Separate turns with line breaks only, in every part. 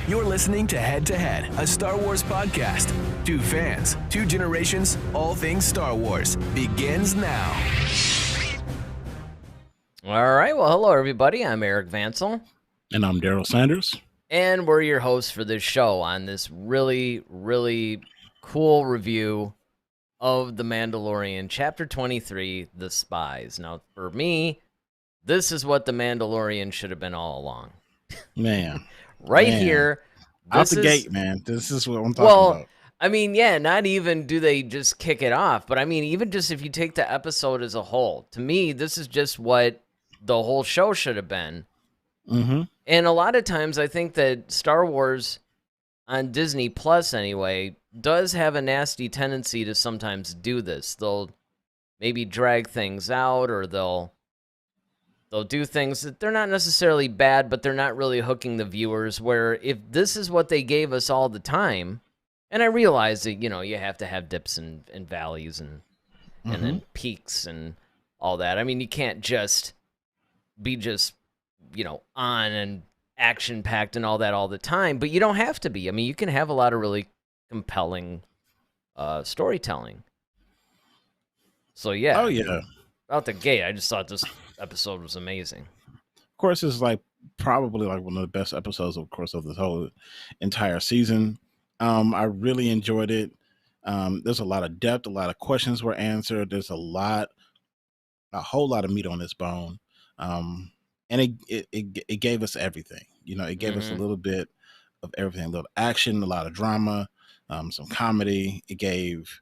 You're listening to Head, a Star Wars podcast. Two fans, two generations, all things Star Wars begins now.
All right, well, hello, everybody. I'm Eric Vansel.
And I'm Daryl Sanders.
And we're your hosts for this show on this really, really cool review of The Mandalorian, Chapter 23, The Spies. Now, for me, this is what The Mandalorian should have been all along.
Man.
Here.
Out the gate, man. This is what I'm talking about.
I mean, yeah, not even do they just kick it off, but I mean, even just if you take the episode as a whole, to me, this is just what the whole show should have been.
Mm-hmm.
And a lot of times I think that Star Wars on Disney Plus anyway does have a nasty tendency to sometimes do this. They'll maybe drag things out, or they'll do things that they're not necessarily bad, but they're not really hooking the viewers, where if this is what they gave us all the time, and I realize that, you have to have dips and valleys and then peaks and all that. I mean, you can't just be on and action-packed and all that all the time, but you don't have to be. I mean, you can have a lot of really compelling storytelling. So, yeah.
Oh, yeah.
Out the gate, I just thought this episode was amazing.
Of course, it's probably one of the best episodes, of course, of this whole entire season. I really enjoyed it. There's a lot of depth, a lot of questions were answered. There's a whole lot of meat on this bone. And it gave us everything. It gave us a little bit of everything, a little action, a lot of drama, some comedy. It gave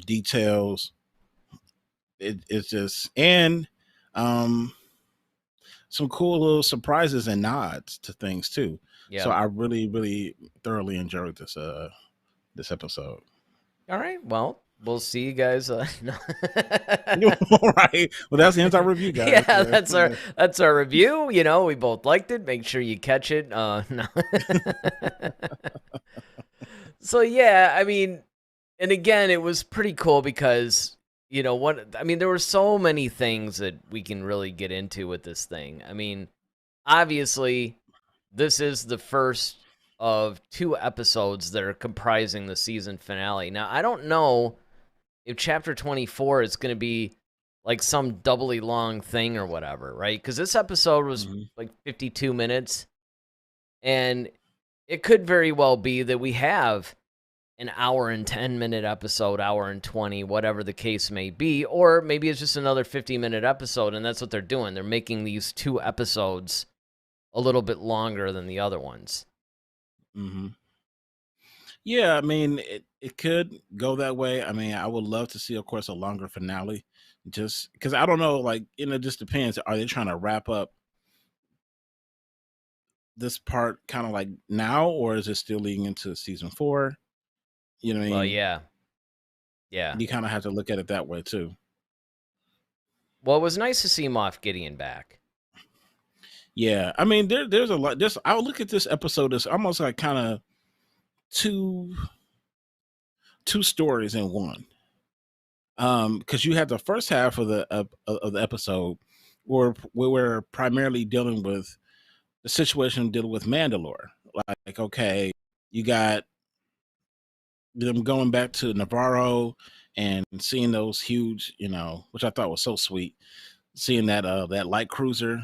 details. It's just, and some cool little surprises and nods to things too. Yeah. So I really, really thoroughly enjoyed this episode. All
right. Well, we'll see you guys. No.
All right. Well, that's the end of our review, guys.
Yeah, that's our review. We both liked it. Make sure you catch it. No. So yeah, I mean, and again, it was pretty cool because there were so many things that we can really get into with this thing. I mean, obviously, this is the first of 2 episodes that are comprising the season finale. Now, I don't know if Chapter 24 is going to be some doubly long thing or whatever, right? Because this episode was 52 minutes, and it could very well be that we have an hour and 10-minute episode, hour and 20, whatever the case may be, or maybe it's just another 50-minute episode, and that's what they're doing. They're making these 2 episodes a little bit longer than the other ones.
Mm-hmm. Yeah, I mean, it could go that way. I mean, I would love to see, of course, a longer finale, just because I don't know, it just depends. Are they trying to wrap up this part kind of now, or is it still leading into season 4? You know what I mean?
Well, yeah. Yeah.
You kind of have to look at it that way too.
Well, it was nice to see Moff Gideon back.
Yeah, I mean, there's a lot. I would look at this episode as almost kind of two stories in one. Because you have the first half of the episode where we're primarily dealing with the situation dealing with Mandalore. Okay, you got them going back to Navarro and seeing those huge, which I thought was so sweet. Seeing that light cruiser,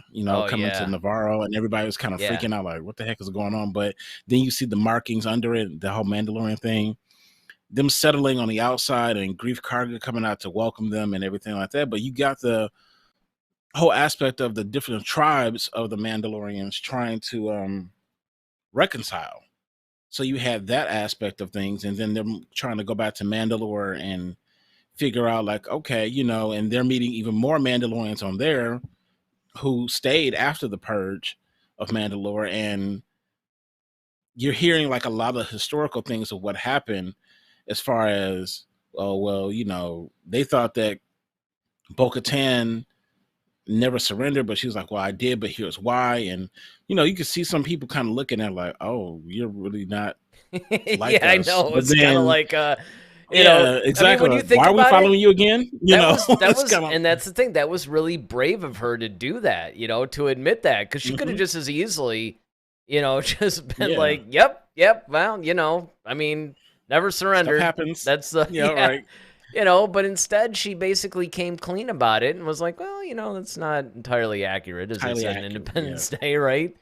coming to Navarro, and everybody was kind of freaking out, what the heck is going on? But then you see the markings under it, the whole Mandalorian thing, them settling on the outside, and Grief Karga coming out to welcome them and everything like that. But you got the whole aspect of the different tribes of the Mandalorians trying to reconcile. So you had that aspect of things, and then them trying to go back to Mandalore and figure out okay, and they're meeting even more Mandalorians on there who stayed after the purge of Mandalore, and you're hearing a lot of historical things of what happened as far as, they thought that bo-katan never surrendered, but she was well, I did, but here's why. And you can see some people kind of looking at oh, you're really not like
I
us.
know.
But
it's kind of
exactly.
I mean, when you think
why are we following you again?
And that's the thing. That was really brave of her to do that. To admit that, because she could have just as easily just been
Yeah.
like, yep, well, I mean, never
Stuff
surrendered.
happens.
That's the,
Yeah, right.
but instead she basically came clean about it and was like, well, that's not entirely accurate, as they
Highly
said in
accurate. Yeah.
Independence Day, right?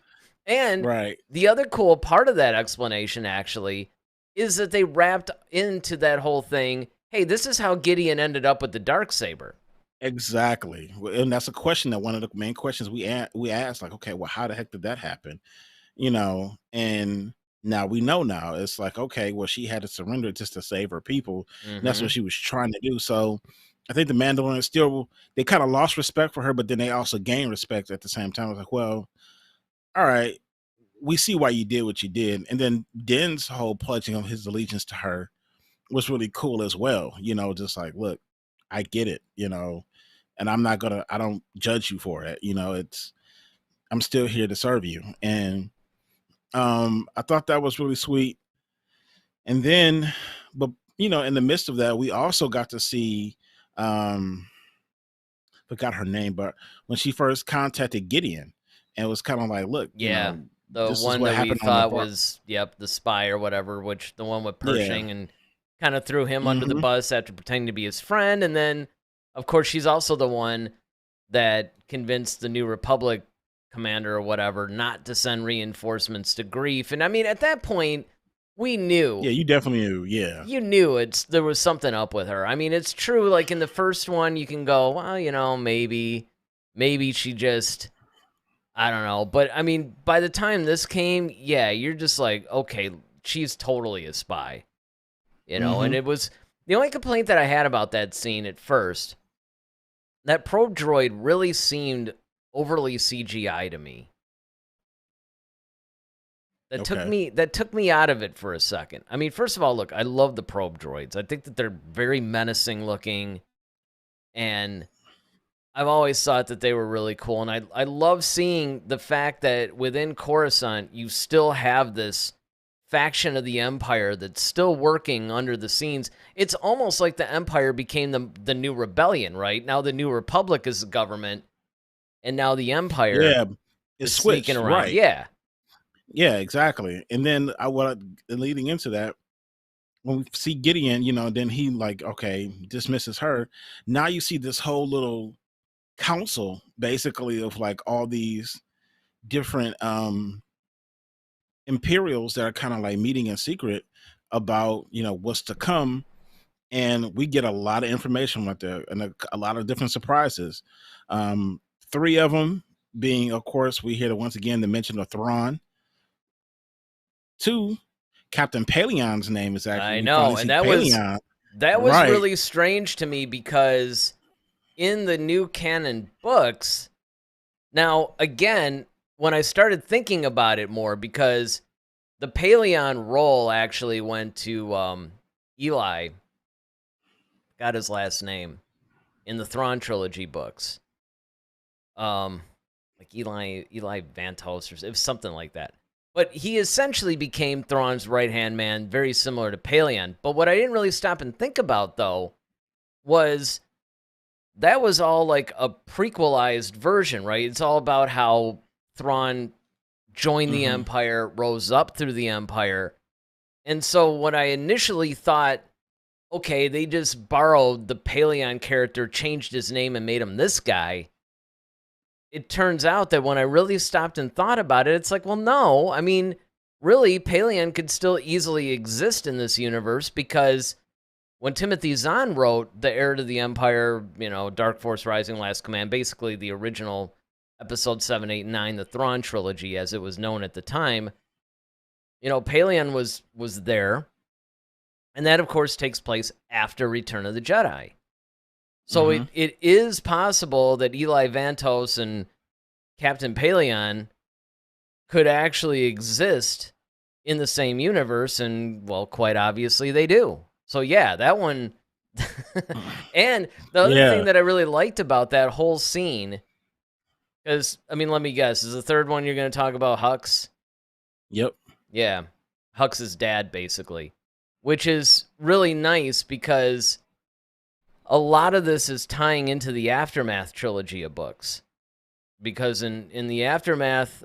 And
Right.
the other cool part of that explanation, actually, is that they wrapped into that whole thing, hey, this is how Gideon ended up with the Darksaber.
Exactly. And that's a question that one of the main questions we asked, like, okay, well, how the heck did that happen? And now we know now. It's like, okay, well, she had to surrender just to save her people. And that's what
Mm-hmm.
she was trying to do. So I think the Mandalorian still, they kind of lost respect for her, but then they also gained respect at the same time. It's like, well, all right, we see why you did what you did. And then Din's whole pledging of his allegiance to her was really cool as well. Just like, look, I get it, and I don't judge you for it. I'm still here to serve you. And I thought that was really sweet. And then, but in the midst of that, we also got to see, um, forgot her name, but when she first contacted Gideon, and it was kind of like, look,
Yeah, the
this is
one
what
that we
happened on the
thought
bar.
was, the spy or whatever, which the one with
Yeah.
Pershing, and kind of threw him under the
Hmm.
bus after pretending to be his friend. And then, of course, she's also the one that convinced the New Republic commander or whatever not to send reinforcements to Grief. And I mean, at that point, we knew.
Yeah, you definitely knew. Yeah.
You knew there was something up with her. I mean, it's true. Like in the first one, you can go, well, maybe she just, I don't know. But I mean, by the time this came, yeah, you're just like, okay, she's totally a spy, And
Hmm.
it was the only complaint that I had about that scene at first. That probe droid really seemed overly CGI to me.
Okay.
That took me out of it for a second. I mean, first of all, look, I love the probe droids. I think that they're very menacing looking, and I've always thought that they were really cool. And I love seeing the fact that within Coruscant, you still have this faction of the Empire that's still working under the scenes. It's almost like the Empire became the new rebellion, right? Now the New Republic is the government, and now the Empire
Yeah, it
is sneaking
switched,
around.
right?
Yeah.
Yeah, exactly. And then leading into that, when we see Gideon, then he like, okay, dismisses her. Now you see this whole little council basically of like all these different Imperials that are kind of like meeting in secret about what's to come, and we get a lot of information right there and a lot of different surprises. Um, Three of them being, of course, we hear once again the mention of Thrawn. Two, Captain Paleon's name is actually,
I
we finally
know, and
see Paleon.
that was
Right.
really strange to me because in the new canon books, now again, when I started thinking about it more, because the Paleon role actually went to Eli, got his last name, in the Thrawn trilogy books. Like Eli Vantos, or it was something like that. But he essentially became Thrawn's right-hand man, very similar to Paleon. But what I didn't really stop and think about, though, was that was all like a prequelized version, right? It's all about how Thrawn joined the
Hmm.
Empire, rose up through the Empire. And so what I initially thought, okay, they just borrowed the Paleon character, changed his name, and made him this guy. It turns out that when I really stopped and thought about it, it's like, well, no. I mean, really, Paleon could still easily exist in this universe, because when Timothy Zahn wrote The Heir to the Empire, Dark Force Rising, Last Command, basically the original episode 7, 8, and 9, the Thrawn trilogy, as it was known at the time, Paleon was there. And that, of course, takes place after Return of the Jedi. So
Hmm.
it is possible that Eli Vantos and Captain Paleon could actually exist in the same universe, and, well, quite obviously they do. So, yeah, that one... And the other
Yeah.
thing that I really liked about that whole scene, because, I mean, let me guess, is the third one you're going to talk about Hux?
Yep.
Yeah, Hux's dad, basically, which is really nice because a lot of this is tying into the Aftermath trilogy of books. Because in the Aftermath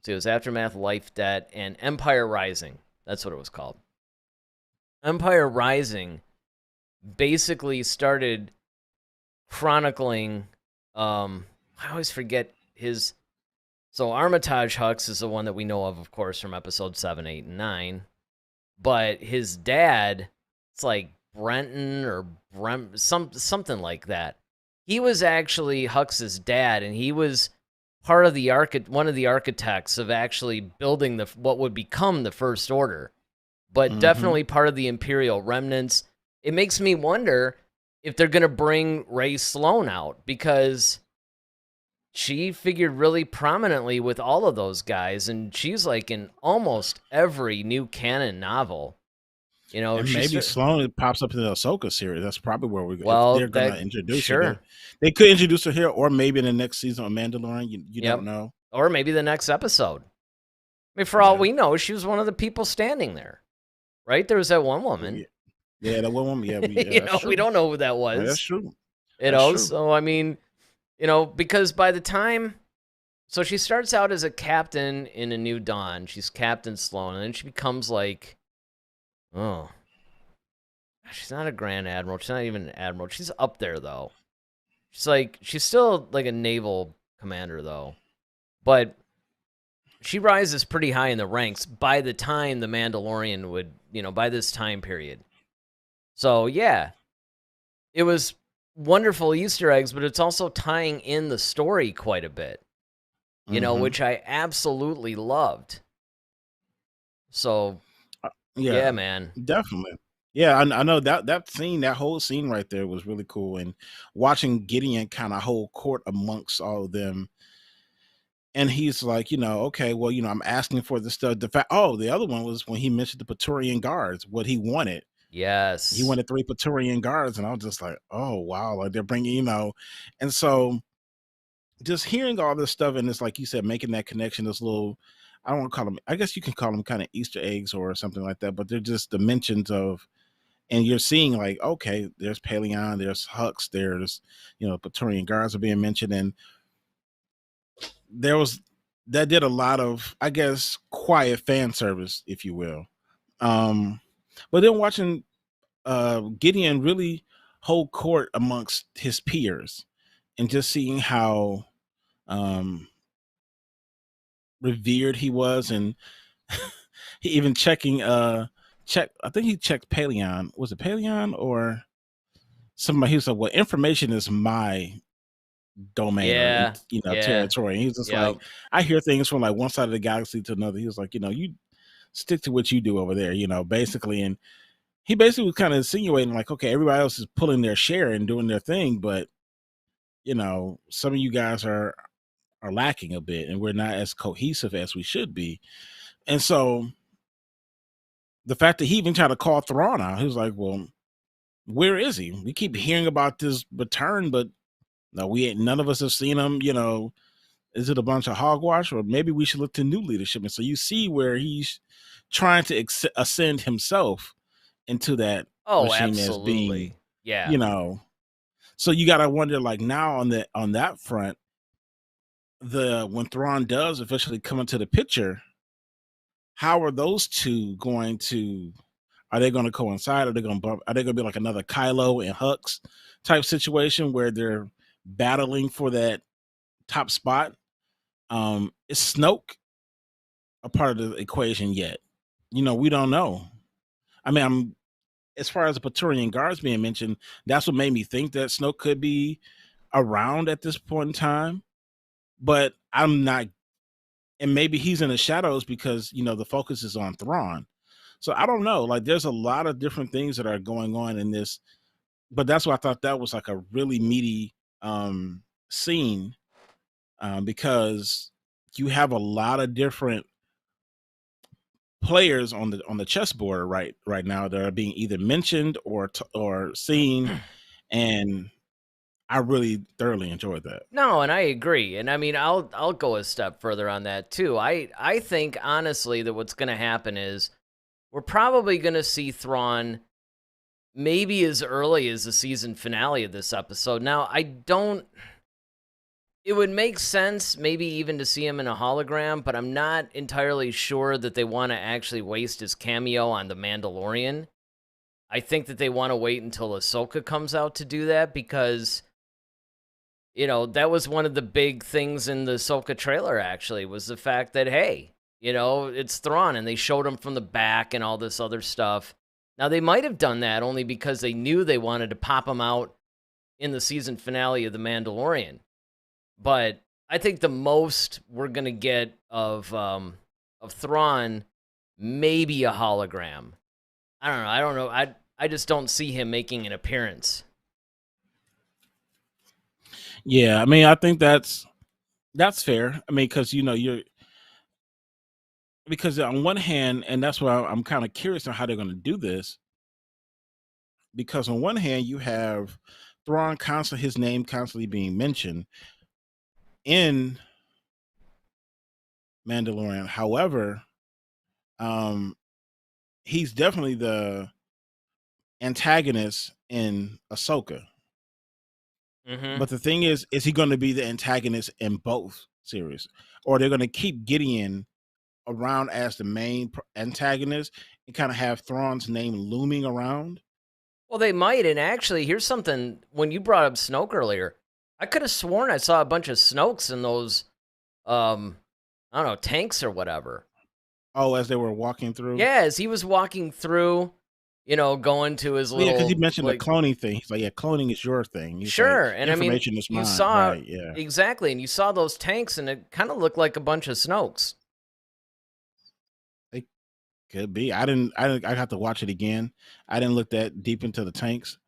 So it was Aftermath, Life Debt, and Empire Rising. That's what it was called. Empire Rising basically started chronicling. I always forget his. So Armitage Hux is the one that we know of course, from episode 7, 8, and 9. But his dad, it's like Brenton or something like that. He was actually Hux's dad, and he was part of the one of the architects of actually building what would become the First Order, but definitely part of the Imperial remnants. It makes me wonder if they're going to bring Ray Sloan out, because she figured really prominently with all of those guys, and she's like in almost every new canon novel. You know,
and maybe Sloan pops up in the Ahsoka series. That's probably where if they're going to introduce her. They could introduce her here, or maybe in the next season of Mandalorian. You don't know.
Or maybe the next episode. I mean, for all we know, she was one of the people standing there, right? There was that one woman.
Yeah, that one woman. Yeah,
we don't know who that was.
Yeah, that's true.
So I mean, because by the time, so she starts out as a captain in A New Dawn. She's Captain Sloan, and then she becomes like, she's not a Grand Admiral. She's not even an Admiral. She's up there, though. She's still like a naval commander, though. But she rises pretty high in the ranks by the time the Mandalorian would, by this time period. So, yeah, it was wonderful Easter eggs, but it's also tying in the story quite a bit, which I absolutely loved. So, yeah, man.
Definitely. Yeah, I know that scene, that whole scene right there was really cool. And watching Gideon kind of hold court amongst all of them. And he's like, okay, well, I'm asking for the stuff. The other one was when he mentioned the Praetorian Guards, what he wanted.
Yes.
He wanted 3 Praetorian Guards. And I was just like, oh, wow. Like they're bringing, and so just hearing all this stuff, and it's like you said, making that connection, this little, I don't want to call them, I guess you can call them kind of Easter eggs or something like that, but they're just dimensions of, and you're seeing like, okay, there's Paleon, there's Hux, there's, Praetorian Guards are being mentioned. And that did a lot of, I guess, quiet fan service, if you will. But then watching Gideon really hold court amongst his peers and just seeing how revered he was, and he even I think he checked Paleon. Was it Paleon or somebody? He was like, well, information is my domain, or territory. And he was just like, I hear things from like one side of the galaxy to another. He was like, you stick to what you do over there, basically. And he basically was kind of insinuating like, okay, everybody else is pulling their share and doing their thing, but some of you guys are lacking a bit, and we're not as cohesive as we should be. And so the fact that he even tried to call Thrawn out, he was like, well, where is he? We keep hearing about this return, but no, none of us have seen him. Is it a bunch of hogwash, or maybe we should look to new leadership? And so you see where he's trying to ascend himself into that machine
absolutely.
as being, so you got to wonder, like, now on that front, when Thrawn does eventually come into the picture, how are those two going to? Are they going to coincide? Are they going to be like another Kylo and Hux type situation where they're battling for that top spot? Is Snoke a part of the equation yet? We don't know. I mean, as far as the Praetorian Guards being mentioned, that's what made me think that Snoke could be around at this point in time. But I'm not, and maybe he's in the shadows because the focus is on Thrawn. So I don't know. Like, there's a lot of different things that are going on in this, but that's why I thought that was like a really meaty scene, because you have a lot of different players on the chessboard right now that are being either mentioned or seen, and I really thoroughly enjoyed that.
No, and I agree. And I mean, I'll go a step further on that too. I think honestly that what's going to happen is we're probably going to see Thrawn maybe as early as the season finale of this episode. Now, It would make sense, maybe even to see him in a hologram, but I'm not entirely sure that they want to actually waste his cameo on The Mandalorian. I think that they want to wait until Ahsoka comes out to do that because, that was one of the big things in the Ahsoka trailer, actually, was the fact that, hey, it's Thrawn, and they showed him from the back and all this other stuff. Now, they might have done that only because they knew they wanted to pop him out in the season finale of The Mandalorian. But I think the most we're going to get of Thrawn, maybe a hologram. I don't know. I just don't see him making an appearance.
Yeah, I mean, I think that's fair. I mean, because on one hand, and that's why I'm kind of curious on how they're going to do this. Because on one hand, you have Thrawn his name constantly being mentioned in Mandalorian. However, he's definitely the antagonist in Ahsoka.
Mm-hmm.
But the thing is he going to be the antagonist in both series, or they're going to keep Gideon around as the main antagonist and kind of have Thrawn's name looming around?
Well, they might. And actually, here's something. When you brought up Snoke earlier, I could have sworn I saw a bunch of Snokes in those, I don't know, tanks or whatever.
Oh, as they were walking through?
Yeah, as he was walking through, going to his little...
Yeah, because he mentioned the cloning thing. He's like, yeah, cloning is your thing. He's
sure,
like,
and I mean,
is
you
mine.
saw...
Right, yeah.
Exactly, and you saw those tanks, and it kind of looked like a bunch of Snokes.
It could be. I have to watch it again. I didn't look that deep into the tanks.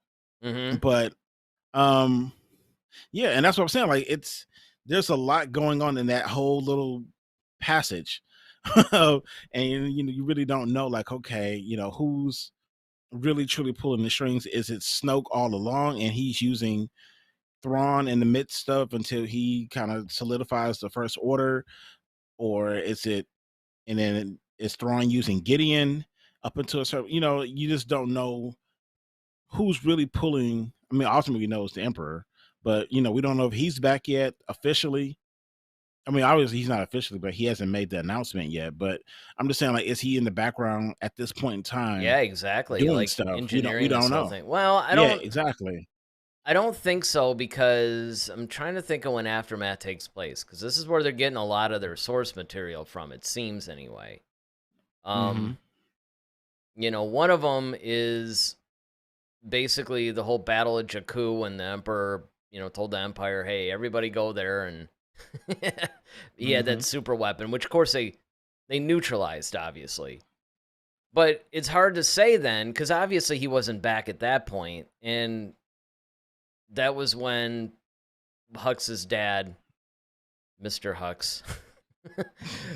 Mm-hmm.
But, yeah, and that's what I'm saying. Like, there's a lot going on in that whole little passage. And, you really don't know, like, okay, who's really truly pulling the strings. Is it Snoke all along, and he's using Thrawn in the midst of until he kind of solidifies the First Order, or is it, and then is Thrawn using Gideon up until a certain, you just don't know who's really pulling. I mean, ultimately, we know it's the Emperor, but we don't know if he's back yet officially. I mean, obviously he's not officially, but he hasn't made the announcement yet. But I'm just saying, like, is he in the background at this point in time?
Yeah, exactly.
Doing
like
stuff.
engineering
We don't
this whole
know.
thing. Well,
Yeah, exactly.
I don't think so, because I'm trying to think of when Aftermath takes place, because this is where they're getting a lot of their source material from, it seems anyway. One of them is basically the whole Battle of Jakku, when the Emperor, told the Empire, hey, everybody go there, and he had that super weapon, which of course they neutralized, obviously. But it's hard to say then, because obviously he wasn't back at that point, and that was when Hux's dad, Mr. Hux,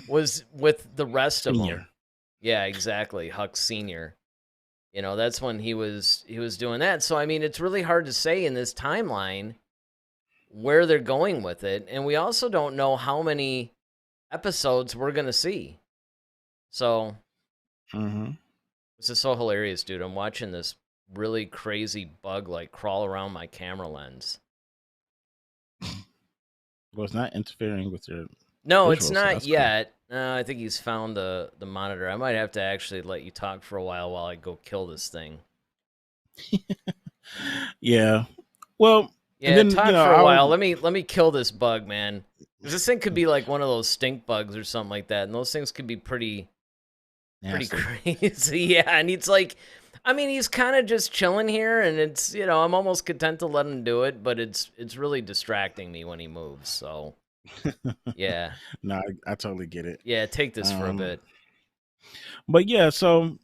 was with the rest of them. Yeah, exactly, Hux Senior. That's when he was doing that. So I mean, it's really hard to say in this timeline where they're going with it, and we also don't know how many episodes we're gonna see. So this is so hilarious, dude. I'm watching this really crazy bug like crawl around my camera lens.
Well, it's not interfering with your...
No, it's not yet. I think he's found the monitor. I might have to actually let you talk for a while I go kill this thing.
Yeah. Well,
yeah, then, talk for a while. Let me kill this bug, man. This thing could be like one of those stink bugs or something like that, and those things could be pretty crazy. Yeah, and it's like, I mean, he's kind of just chilling here, and it's, I'm almost content to let him do it, but it's really distracting me when he moves. So, yeah.
No, I totally get it.
Yeah, take this for a bit.
But yeah, so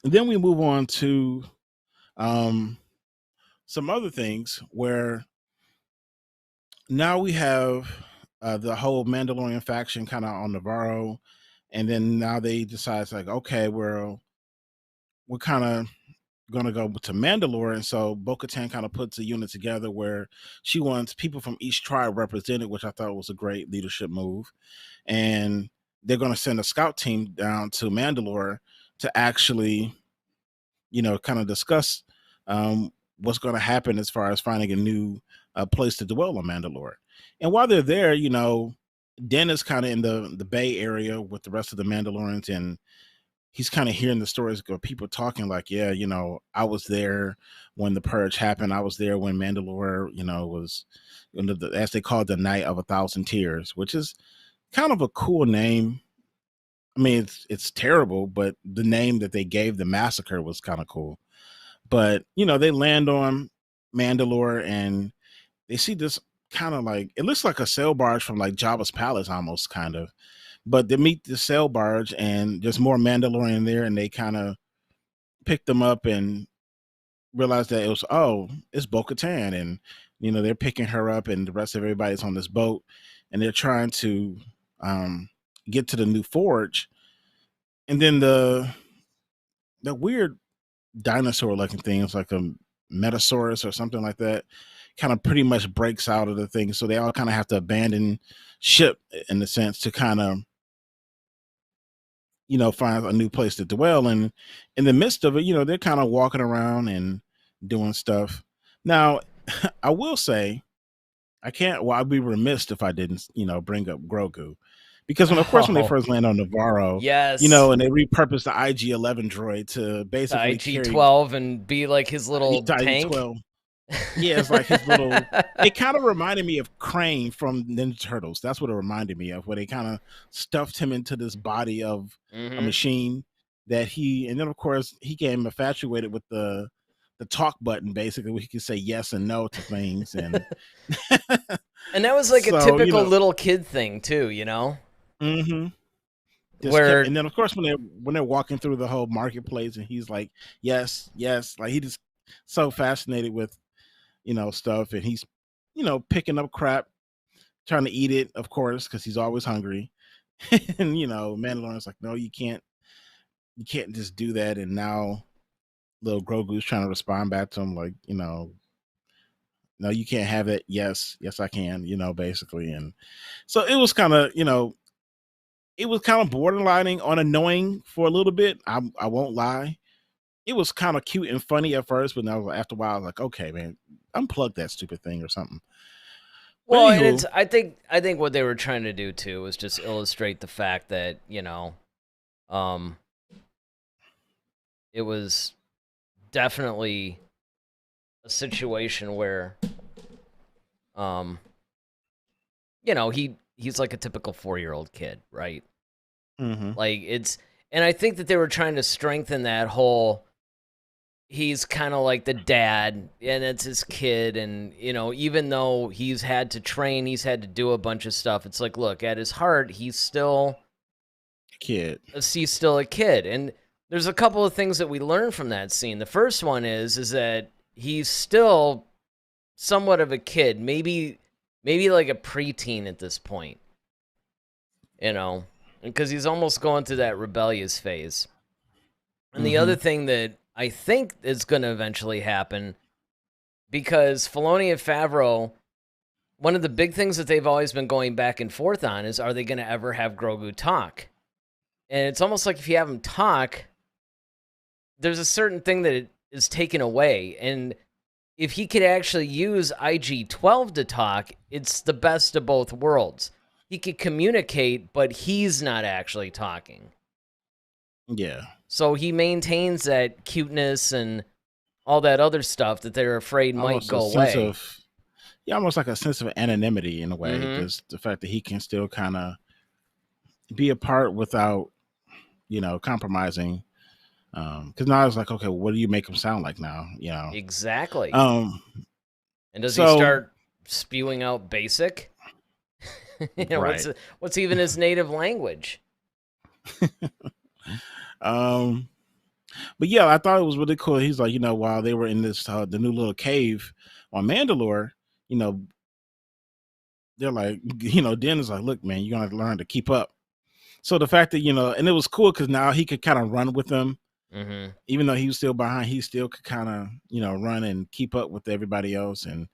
then we move on to some other things where now we have the whole Mandalorian faction kind of on Navarro, and then now they decide, like, okay, we're kind of gonna go to Mandalore, and so bo-katan kind of puts a unit together where she wants people from each tribe represented, which I thought was a great leadership move. And they're going to send a scout team down to Mandalore to actually, kind of discuss what's going to happen as far as finding a new place to dwell on Mandalore. And while they're there, Den is kind of in the Bay Area with the rest of the Mandalorians, and he's kind of hearing the stories of people talking like, yeah, I was there when the purge happened. I was there when Mandalore, was, as they call it, the Night of 1,000 Tears, which is kind of a cool name. I mean, it's terrible, but the name that they gave the massacre was kind of cool. But they land on Mandalore, and they see this kind of like, it looks like a sail barge from like Jabba's palace, almost, kind of. But they meet the sail barge, and there's more Mandalorian there, and they kind of pick them up and realize that it's bo-katan, and they're picking her up, and the rest of everybody's on this boat, and they're trying to get to the new forge. And then the weird dinosaur looking thing, it's like a metasaurus or something like that, kind of pretty much breaks out of the thing, so they all kind of have to abandon ship in a sense to kind of find a new place to dwell. And in the midst of it, they're kind of walking around and doing stuff. Now, I will say, I'd be remiss if I didn't, bring up Grogu. Because of course, when they first land on Navarro,
yes,
and they repurposed the IG-11 droid to basically
IG-12 and be like his little tank.
IG-12. Yeah, it's like his little. It kind of reminded me of Crane from Ninja Turtles. That's what it reminded me of, where they kind of stuffed him into this body of a machine and then of course he came infatuated with the talk button, basically, where he could say yes and no to things, and
and that was like a typical little kid thing too,
Mm-hmm. And then of course when they're walking through the whole marketplace, and he's like, yes, like he just so fascinated with stuff, and he's picking up crap, trying to eat it, of course, because he's always hungry. And Mandalorian's like, no, you can't just do that. And now little Grogu's trying to respond back to him like, no, you can't have it. Yes I can, basically. And so it was kind of borderlining on annoying for a little bit. I won't lie. It was kind of cute and funny at first, but now after a while I was like, okay, man, unplug that stupid thing or something.
Well, and I think what they were trying to do too was just illustrate the fact that it was definitely a situation where he's like a typical 4-year-old kid, right?
Mm-hmm.
Like and I think that they were trying to strengthen that whole. He's kind of like the dad, and it's his kid, and even though he's had to train, he's had to do a bunch of stuff. It's like, look, at his heart, he's still
a kid.
He's still a kid, and there's a couple of things that we learn from that scene. The first one is that he's still somewhat of a kid, maybe like a preteen at this point, because he's almost going through that rebellious phase. And the other thing that I think is going to eventually happen, because Filoni and Favreau, one of the big things that they've always been going back and forth on is, are they going to ever have Grogu talk? And it's almost like if you have him talk, there's a certain thing that is taken away. And if he could actually use IG-12 to talk, it's the best of both worlds. He could communicate, but he's not actually talking.
Yeah.
So he maintains that cuteness and all that other stuff that they're afraid might go away.
Almost like a sense of anonymity in a way. Just the fact that he can still kind of be a part without, compromising. Because now it's like, okay, well, what do you make him sound like now?
Exactly. And does he start spewing out basic?
Right.
What's even his native language?
But yeah, I thought it was really cool. He's like, while they were in this the new little cave on Mandalore, they're like, Den is like, look, man, you're gonna learn to keep up. So the fact that and it was cool because now he could kind of run with them, even though he was still behind, he still could kind of run and keep up with everybody else. And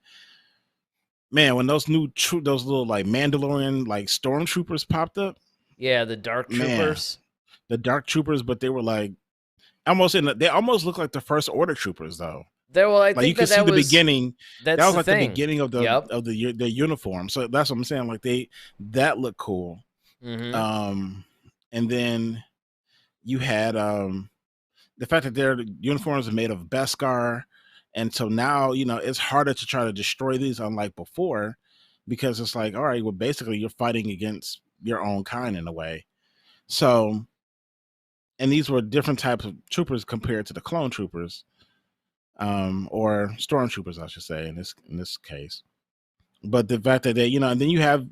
man, when those those little like Mandalorian like stormtroopers popped up,
yeah, the dark troopers.
The dark troopers, but they were like they almost look like the First Order troopers though.
Well, I
Like you
think
could see
that
the
was
beginning. That
that's
was
the
like the
thing.
beginning of
Yep.
the uniform. So that's what I'm saying. Like that looked cool.
Mm-hmm.
And then you had the fact that their uniforms are made of Beskar, and so now it's harder to try to destroy these, unlike before, because it's like, all right, well, basically you're fighting against your own kind in a way. So, and these were different types of troopers compared to the clone troopers, or stormtroopers, I should say, in this case. But the fact that they, and then you have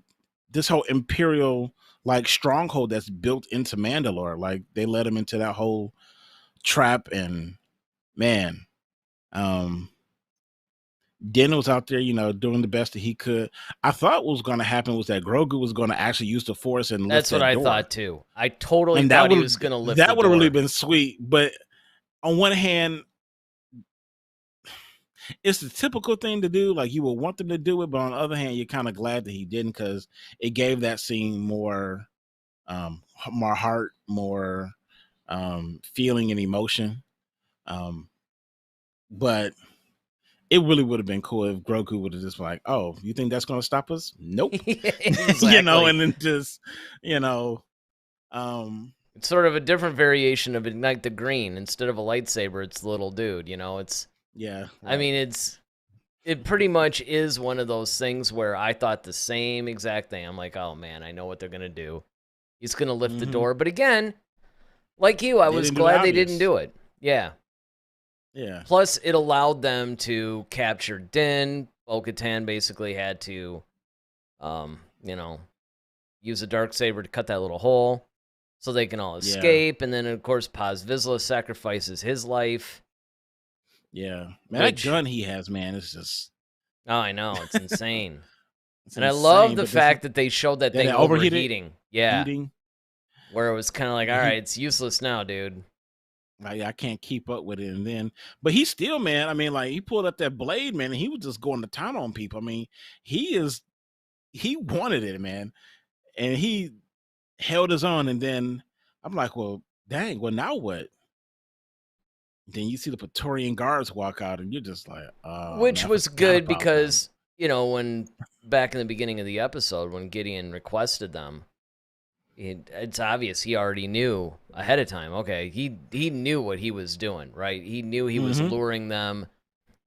this whole Imperial like stronghold that's built into Mandalore. Like they led him into that whole trap, and man, um, Den was out there, doing the best that he could. I thought what was going to happen was that Grogu was going to actually use the Force and lift
That's what
that
I
door,
thought too. I totally
and
thought he was going to lift the
that would have really
door.
been sweet. But on one hand, it's the typical thing to do. Like you would want them to do it, but on the other hand, you're kind of glad that he didn't, because it gave that scene more heart, more feeling and emotion. But it really would have been cool if Grogu would have just been like, "Oh, you think that's going to stop us? Nope."
Exactly.
And then just, um,
It's sort of a different variation of Ignite the Green. Instead of a lightsaber, it's the little dude. It's
yeah. Right.
I mean, it pretty much is one of those things where I thought the same exact thing. I'm like, oh man, I know what they're gonna do. He's gonna lift the door. But again, like you, I was glad they didn't do it. Yeah.
Yeah.
Plus, it allowed them to capture Din. Bo-Katan basically had to, use a darksaber to cut that little hole so they can all escape. And then, of course, Paz Vizsla sacrifices his life.
Yeah. Man, that gun he has, man, is just...
Oh, I know. It's insane. And I love the fact that they showed that thing overheating. Yeah. Where it was kind of like, all right, it's useless now, dude.
Like, I can't keep up with it. And then, but he still, man, I mean, like, he pulled up that blade, man, and he was just going to town on people. I mean, he wanted it, man. And he held his own. And then I'm like, well, dang, well, now what? Then you see the Praetorian guards walk out, and you're just like, oh.
Which was good because, when back in the beginning of the episode, when Gideon requested them, it's obvious he already knew ahead of time. Okay, he knew what he was doing, right? He knew he was luring them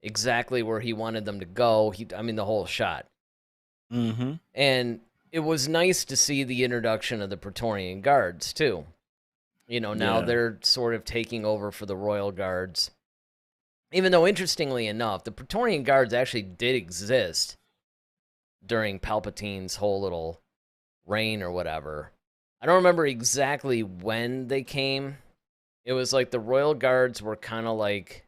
exactly where he wanted them to go. The whole shot. And it was nice to see the introduction of the Praetorian Guards, too. Now they're sort of taking over for the Royal Guards. Even though, interestingly enough, the Praetorian Guards actually did exist during Palpatine's whole little reign or whatever. I don't remember exactly when they came. It was like the Royal Guards were kind of like...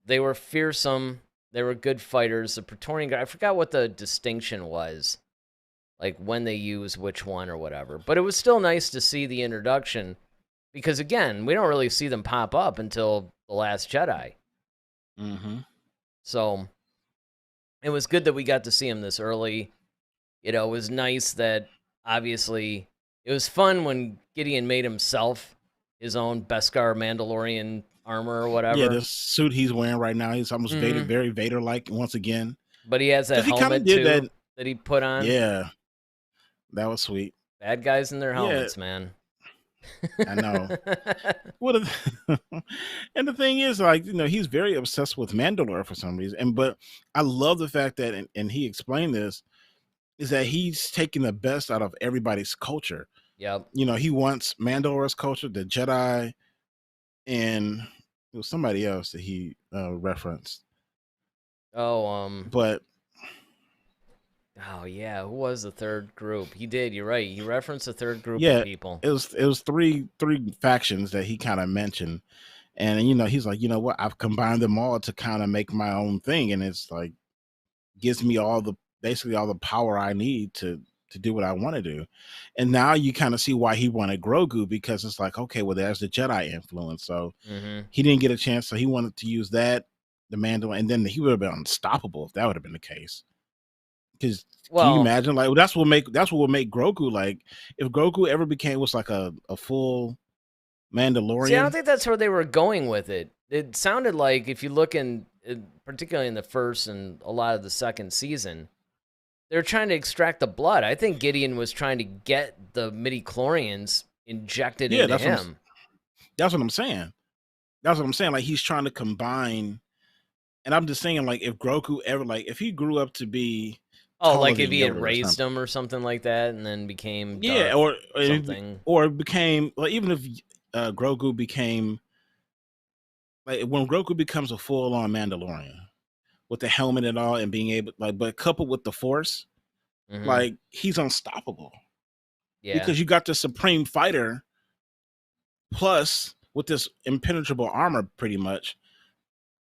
They were fearsome. They were good fighters. The Praetorian Guard... I forgot what the distinction was. Like when they use which one or whatever. But it was still nice to see the introduction. Because again, we don't really see them pop up until The Last Jedi. So it was good that we got to see him this early. It was nice that... Obviously, it was fun when Gideon made himself his own Beskar Mandalorian armor or whatever.
Yeah, the suit he's wearing right now, he's almost Vader, very Vader-like once again.
But he has that helmet, too, that he put on.
Yeah, that was sweet.
Bad guys in their helmets, man.
I know. And the thing is, like, he's very obsessed with Mandalore for some reason. But I love the fact that, and he explained this, is that he's taking the best out of everybody's culture.
Yep.
He wants Mandalore's culture, the Jedi, and it was somebody else that he referenced.
But... Oh, yeah. Who was the third group? He did. You're right. He referenced the third group of people.
It was three factions that he kind of mentioned. And, he's like, you know what? I've combined them all to kind of make my own thing. And it's like, gives me basically all the power I need to do what I want to do. And now you kind of see why he wanted Grogu, because it's like, okay, well, there's the Jedi influence. So he didn't get a chance. So he wanted to use that, the Mandalorian, and then he would have been unstoppable if that would have been the case. Because can you imagine? Like, that's what would make Grogu, like, if Grogu ever was like a full
See, I don't
Mandalorian.
think that's where they were going with it. It sounded like, if you look particularly in the first and a lot of the second season, they're trying to extract the blood. I think Gideon was trying to get the midi-chlorians injected
Yeah,
into him.
that's what I'm saying. That's what I'm saying. Like, he's trying to combine. And I'm just saying, like, if Grogu ever, like, if he grew up to be
Oh,
taller
like if
than
he had
Yoda or
raised
something,
him or something like that, and then became
yeah,
Darth
or
something.
or became, like, even if Grogu became, like, when Grogu becomes a full on Mandalorian with the helmet and all, and being able, like, but coupled with the Force,
Hmm.
like, he's unstoppable
Yeah.
because you got the Supreme Fighter plus with this impenetrable armor, pretty much,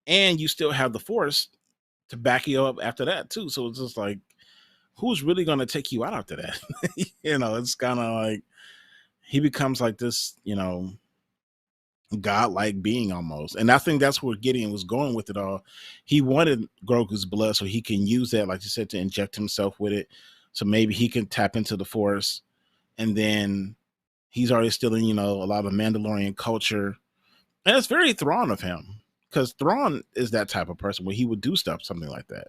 and you still have the Force to back you up after that too. So it's just like, who's really going to take you out after that? It's kind of like he becomes like this, godlike being almost. And I think that's where Gideon was going with it all. He wanted Grogu's blood so he can use that, like you said, to inject himself with it. So maybe he can tap into the Force, and then he's already still in, a lot of Mandalorian culture. And it's very Thrawn of him, because Thrawn is that type of person where he would do stuff, something like that.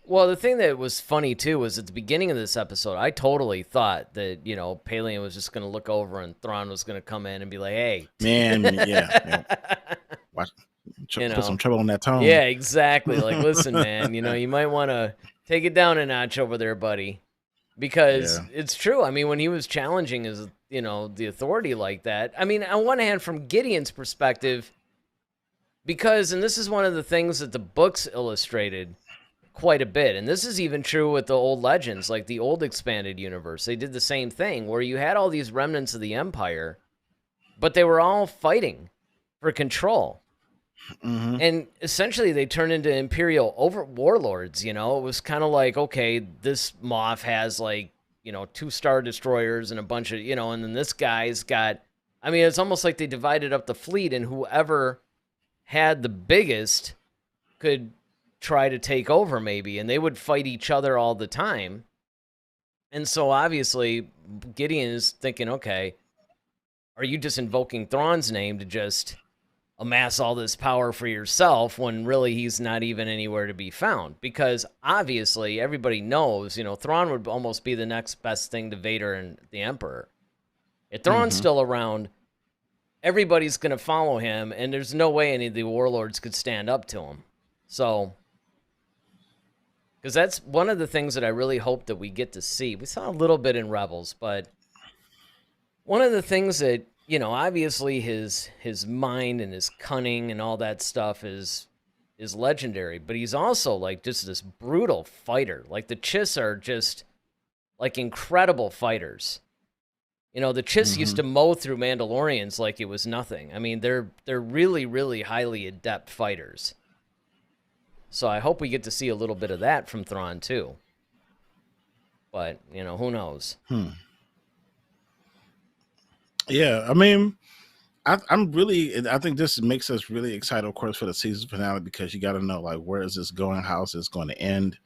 Well, the thing that was funny too was at the beginning of this episode, I totally thought that, Palian was just going to look over and Thrawn was going to come in and be like, "Hey,
Man, yeah. Watch, put some trouble on that tone.
Yeah, exactly. Like, listen, man, you might want to take it down a notch over there, buddy. Because it's true. I mean, when he was challenging his, the authority like that, I mean, on one hand, from Gideon's perspective, because, and this is one of the things that the books illustrated quite a bit, and this is even true with the old legends, like the old expanded universe. They did the same thing where you had all these remnants of the Empire, but they were all fighting for control.
Mm-hmm.
And essentially they turned into Imperial warlords, It was kind of like, okay, this Moff has like, 2 Star Destroyers and a bunch of, and then this guy's got, I mean, it's almost like they divided up the fleet, and whoever had the biggest could try to take over maybe, and they would fight each other all the time. And so obviously Gideon is thinking, okay, are you just invoking Thrawn's name to just amass all this power for yourself when really he's not even anywhere to be found? Because obviously everybody knows, Thrawn would almost be the next best thing to Vader and the Emperor. If Thrawn's still around, everybody's going to follow him, and there's no way any of the warlords could stand up to him. So, because that's one of the things that I really hope that we get to see. We saw a little bit in Rebels, but one of the things that, obviously his mind and his cunning and all that stuff is legendary, but he's also like just this brutal fighter. Like the Chiss are just like incredible fighters. The Chiss used to mow through Mandalorians like it was nothing. I mean, they're really, really highly adept fighters. So I hope we get to see a little bit of that from Thrawn too. But, who knows?
Yeah, I mean, I think this makes us really excited, of course, for the season finale, because you got to know, like, where is this going? How is this going to end?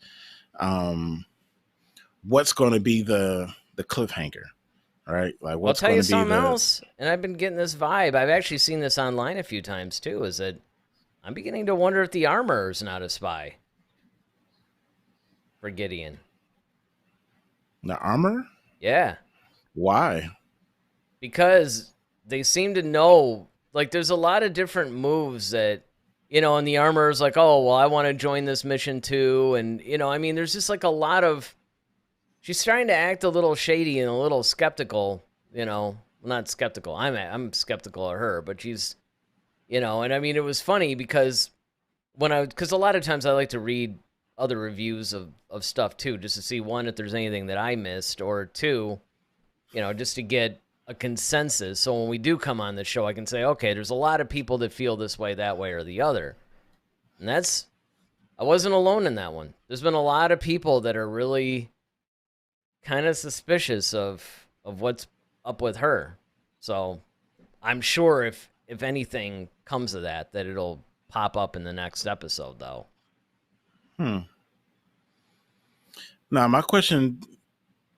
What's going to be the cliffhanger? All right, like, what's
I'll tell
going
you
to be
something else, and I've been getting this vibe. I've actually seen this online a few times too. Is that I'm beginning to wonder if the armor is not a spy for Gideon.
the armor?
Yeah,
Why?
because they seem to know. Like, there's a lot of different moves that, and the armor is like, oh, well, I want to join this mission too, and I mean, there's just like a lot of. She's trying to act a little shady and a little skeptical, not skeptical. I'm skeptical of her, but she's, and I mean, it was funny because because a lot of times I like to read other reviews of stuff too, just to see, one, if there's anything that I missed, or two, just to get a consensus. So when we do come on the show, I can say, okay, there's a lot of people that feel this way, that way, or the other. And I wasn't alone in that one. There's been a lot of people that are really kind of suspicious of what's up with her. So I'm sure if anything comes of that it'll pop up in the next episode, though.
Now, my question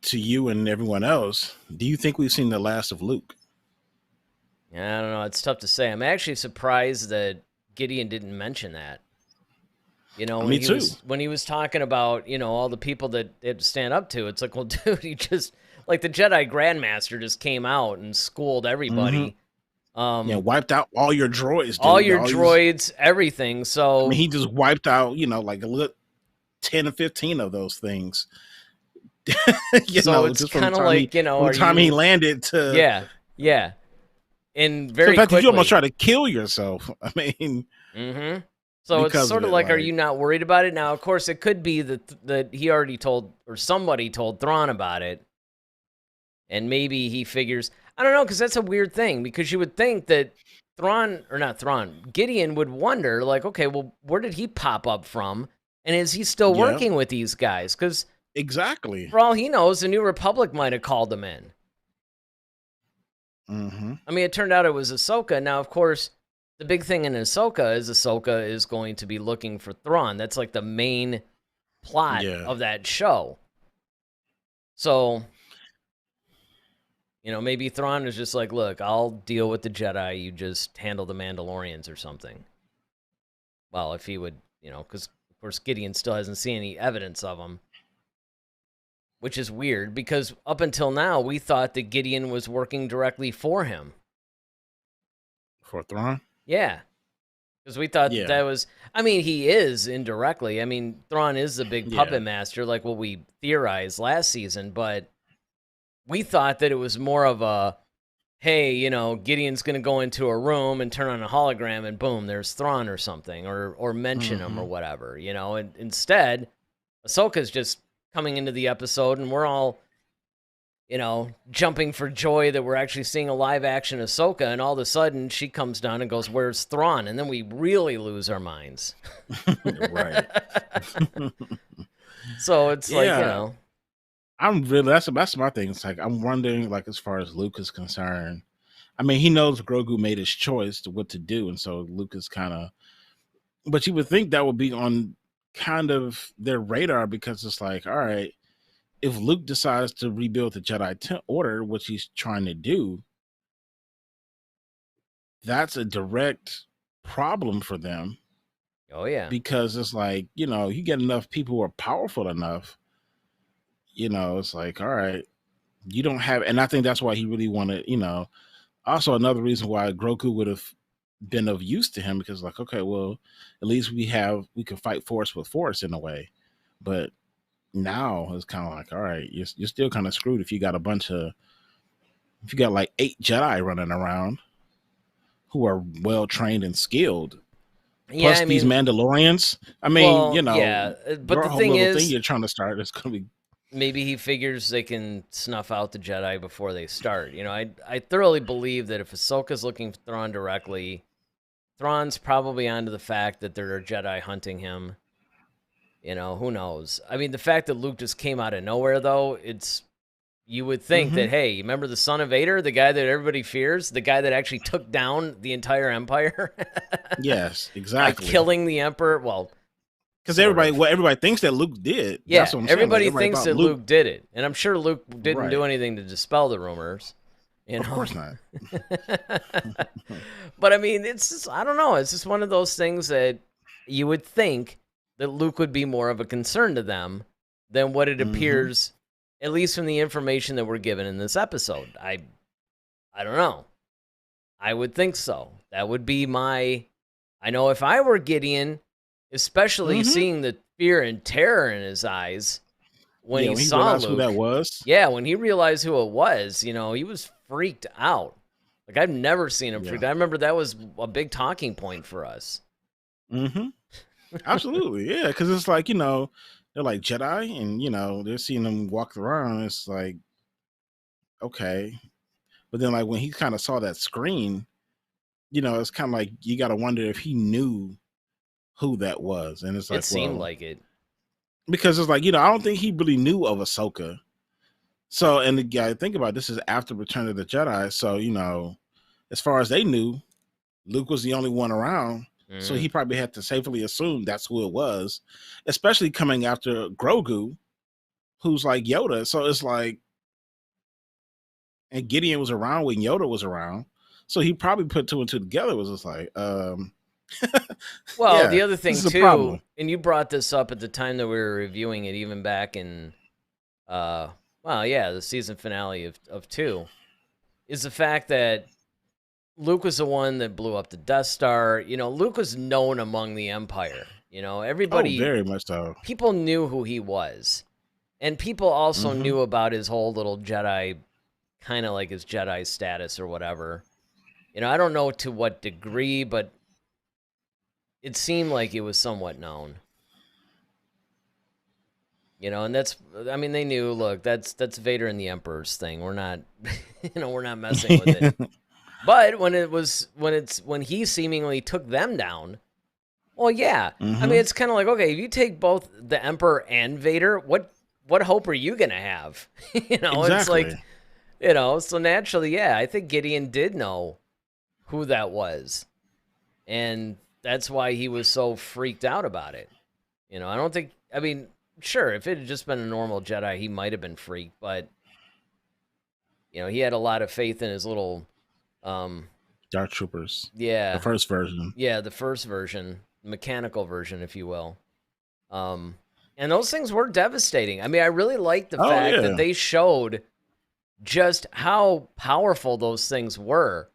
to you and everyone else: do you think we've seen the last of Luke?
I don't know. It's tough to say. I'm actually surprised that Gideon didn't mention that. You know,
Me too.
When he was talking about, you know, all the people that they had to stand up to, it's like, well, dude, he just like the Jedi Grandmaster just came out and schooled everybody.
Wiped out all your droids, dude.
All your droids, everything. So
I mean, he just wiped out, you know, like a little 10 or 15 of those things.
So it's kind of like, you know,
from the time he landed to
yeah. And
so
very
in fact,
quickly,
you almost try to kill yourself. I mean,
So it's sort of like, are you not worried about it? Now, of course, it could be that he already told, or somebody told Thrawn about it, and maybe he figures, I don't know, because that's a weird thing, because you would think that Gideon would wonder, like, okay, well, where did he pop up from? And is he still working with these guys? Because
exactly,
for all he knows, the New Republic might have called him in. I mean, it turned out it was Ahsoka. Now, of course, the big thing in Ahsoka is going to be looking for Thrawn. That's like the main plot of that show. So, you know, maybe Thrawn is just like, look, I'll deal with the Jedi. You just handle the Mandalorians or something. Well, if he would, you know, because, of course, Gideon still hasn't seen any evidence of him. Which is weird, because up until now, we thought that Gideon was working directly for him.
For Thrawn?
Yeah. Because we thought that was... I mean, he is indirectly. I mean, Thrawn is the big puppet master, like what we theorized last season, but we thought that it was more of a, hey, you know, Gideon's going to go into a room and turn on a hologram, and boom, there's Thrawn or something, or mention him or whatever, you know? And instead, Ahsoka's just coming into the episode, and we're all, you know, jumping for joy that we're actually seeing a live-action Ahsoka, and all of a sudden, she comes down and goes, where's Thrawn? And then we really lose our minds.
Right.
So it's like, you know.
I'm really, that's my thing. It's like, I'm wondering, like, as far as Luke is concerned, I mean, he knows Grogu made his choice to what to do, and so Luke is kind of, but you would think that would be on kind of their radar, because it's like, all right, if Luke decides to rebuild the Jedi Order, which he's trying to do, that's a direct problem for them.
Oh, yeah.
Because it's like, you know, you get enough people who are powerful enough, you know, it's like, all right, you don't have, and I think that's why he really wanted, you know, also another reason why Grogu would have been of use to him, because like, okay, well, at least we can fight force with force in a way. But now it's kind of like, all right, you're still kind of screwed if you got like 8 Jedi running around who are well trained and skilled.
Yeah,
Plus these Mandalorians. I mean,
well,
you know,
yeah, but the thing is,
you're trying to start is going to be.
Maybe he figures they can snuff out the Jedi before they start. You know, I thoroughly believe that if Ahsoka's looking for Thrawn directly, Thrawn's probably onto the fact that there are Jedi hunting him. You know, who knows? I mean, the fact that Luke just came out of nowhere, though, you would think that, hey, remember the son of Vader, the guy that everybody fears, the guy that actually took down the entire Empire?
Yes, exactly.
By killing the Emperor. Well,
because everybody thinks that Luke did.
Yeah,
that's what I'm saying.
Everybody thinks that Luke did it, and I'm sure Luke didn't do anything to dispel the rumors. You know?
Of course not.
But I mean, it's just, I don't know. It's just one of those things that you would think that Luke would be more of a concern to them than what it appears, at least from the information that we're given in this episode. I don't know. I would think so. That would be I know if I were Gideon, especially seeing the fear and terror in his eyes when he saw Luke.
Who that was.
Yeah, when he realized who it was, you know, he was freaked out. Like, I've never seen him freaked out. I remember that was a big talking point for us.
Absolutely, yeah, because it's like, you know, they're like Jedi, and you know, they're seeing them walk around. It's like, okay, but then like when he kind of saw that screen, you know, it's kind of like you got to wonder if he knew who that was, and it's like,
it seemed like it,
because it's like, you know, I don't think he really knew of Ahsoka. So, and the guy, think about it, this is after Return of the Jedi, so you know, as far as they knew, Luke was the only one around. So he probably had to safely assume that's who it was, especially coming after Grogu, who's like Yoda. So it's like, and Gideon was around when Yoda was around. So he probably put two and two together. Was just like,
Well,
yeah,
the other thing
this is a
too,
problem.
and you brought this up at the time that we were reviewing it, even back in, the season finale of 2, is the fact that Luke was the one that blew up the Death Star. You know, Luke was known among the Empire. You know,
Oh,
everybody,
very much so.
people knew who he was. And people also
Mhm.
knew about his whole little Jedi, kind of like his Jedi status or whatever. You know, I don't know to what degree, but it seemed like it was somewhat known. You know, and I mean, they knew, look, that's Vader and the Emperor's thing. We're not, we're not messing with it. But when he seemingly took them down, well, yeah. I mean, it's kind of like, okay, if you take both the Emperor and Vader, what hope are you gonna have? It's like,
Exactly.
so naturally, yeah, I think Gideon did know who that was, and that's why he was so freaked out about it. I don't think. I mean, sure, if it had just been a normal Jedi, he might have been freaked, but he had a lot of faith in his little,
Dark Troopers.
yeah,
The first version.
yeah, the first version, mechanical version, if you will. And those things were devastating. I mean, I really like the fact that they showed just how powerful those things were,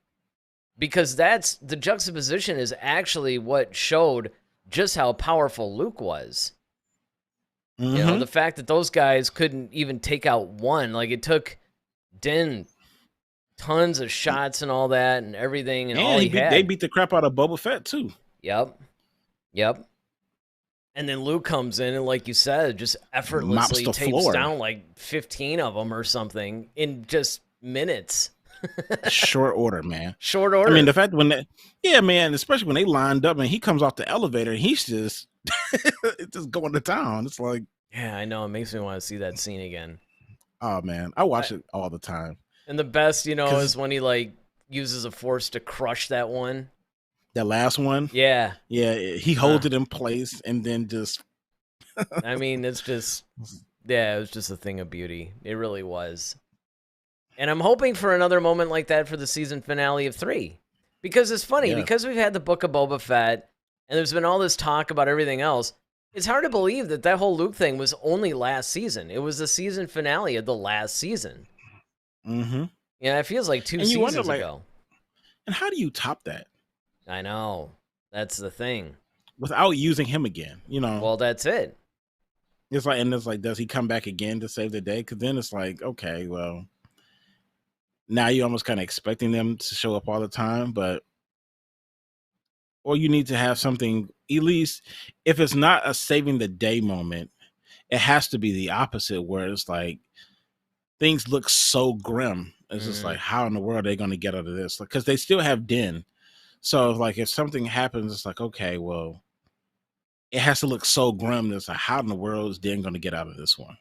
because that's the juxtaposition is actually what showed just how powerful Luke was.
Mm-hmm.
The fact that those guys couldn't even take out one, like it took Din tons of shots and all that and everything, and all
they beat the crap out of Boba Fett too.
Yep. And then Luke comes in and, like you said, just effortlessly takes down like 15 of them or something in just minutes.
Short order, man.
Short order.
I mean, the fact especially when they lined up and he comes off the elevator and he's just it's just going to town. It's like,
yeah, I know. It makes me want to see that scene again.
Oh man, I watch it all the time.
And the best, is when he like uses a force to crush that one.
That last one?
Yeah.
Yeah, he holds it in place and then just
I mean, it's just it was just a thing of beauty. It really was. And I'm hoping for another moment like that for the season finale of 3. Because it's funny, because we've had the Book of Boba Fett, and there's been all this talk about everything else, it's hard to believe that whole Luke thing was only last season. It was the season finale of the last season.
Mm-hmm.
Yeah, it feels like 2 seasons ago.
And how do you top that?
I know. That's the thing.
Without using him again,
Well, that's it.
It's like, does he come back again to save the day? Because then it's like, okay, well, now you're almost kind of expecting them to show up all the time, or you need to have something, at least if it's not a saving the day moment, it has to be the opposite, where it's like things look so grim. It's just like, how in the world are they going to get out of this? Because they still have Din. So like if something happens, it's like, okay, well, it has to look so grim. It's like, how in the world is Din going to get out of this one?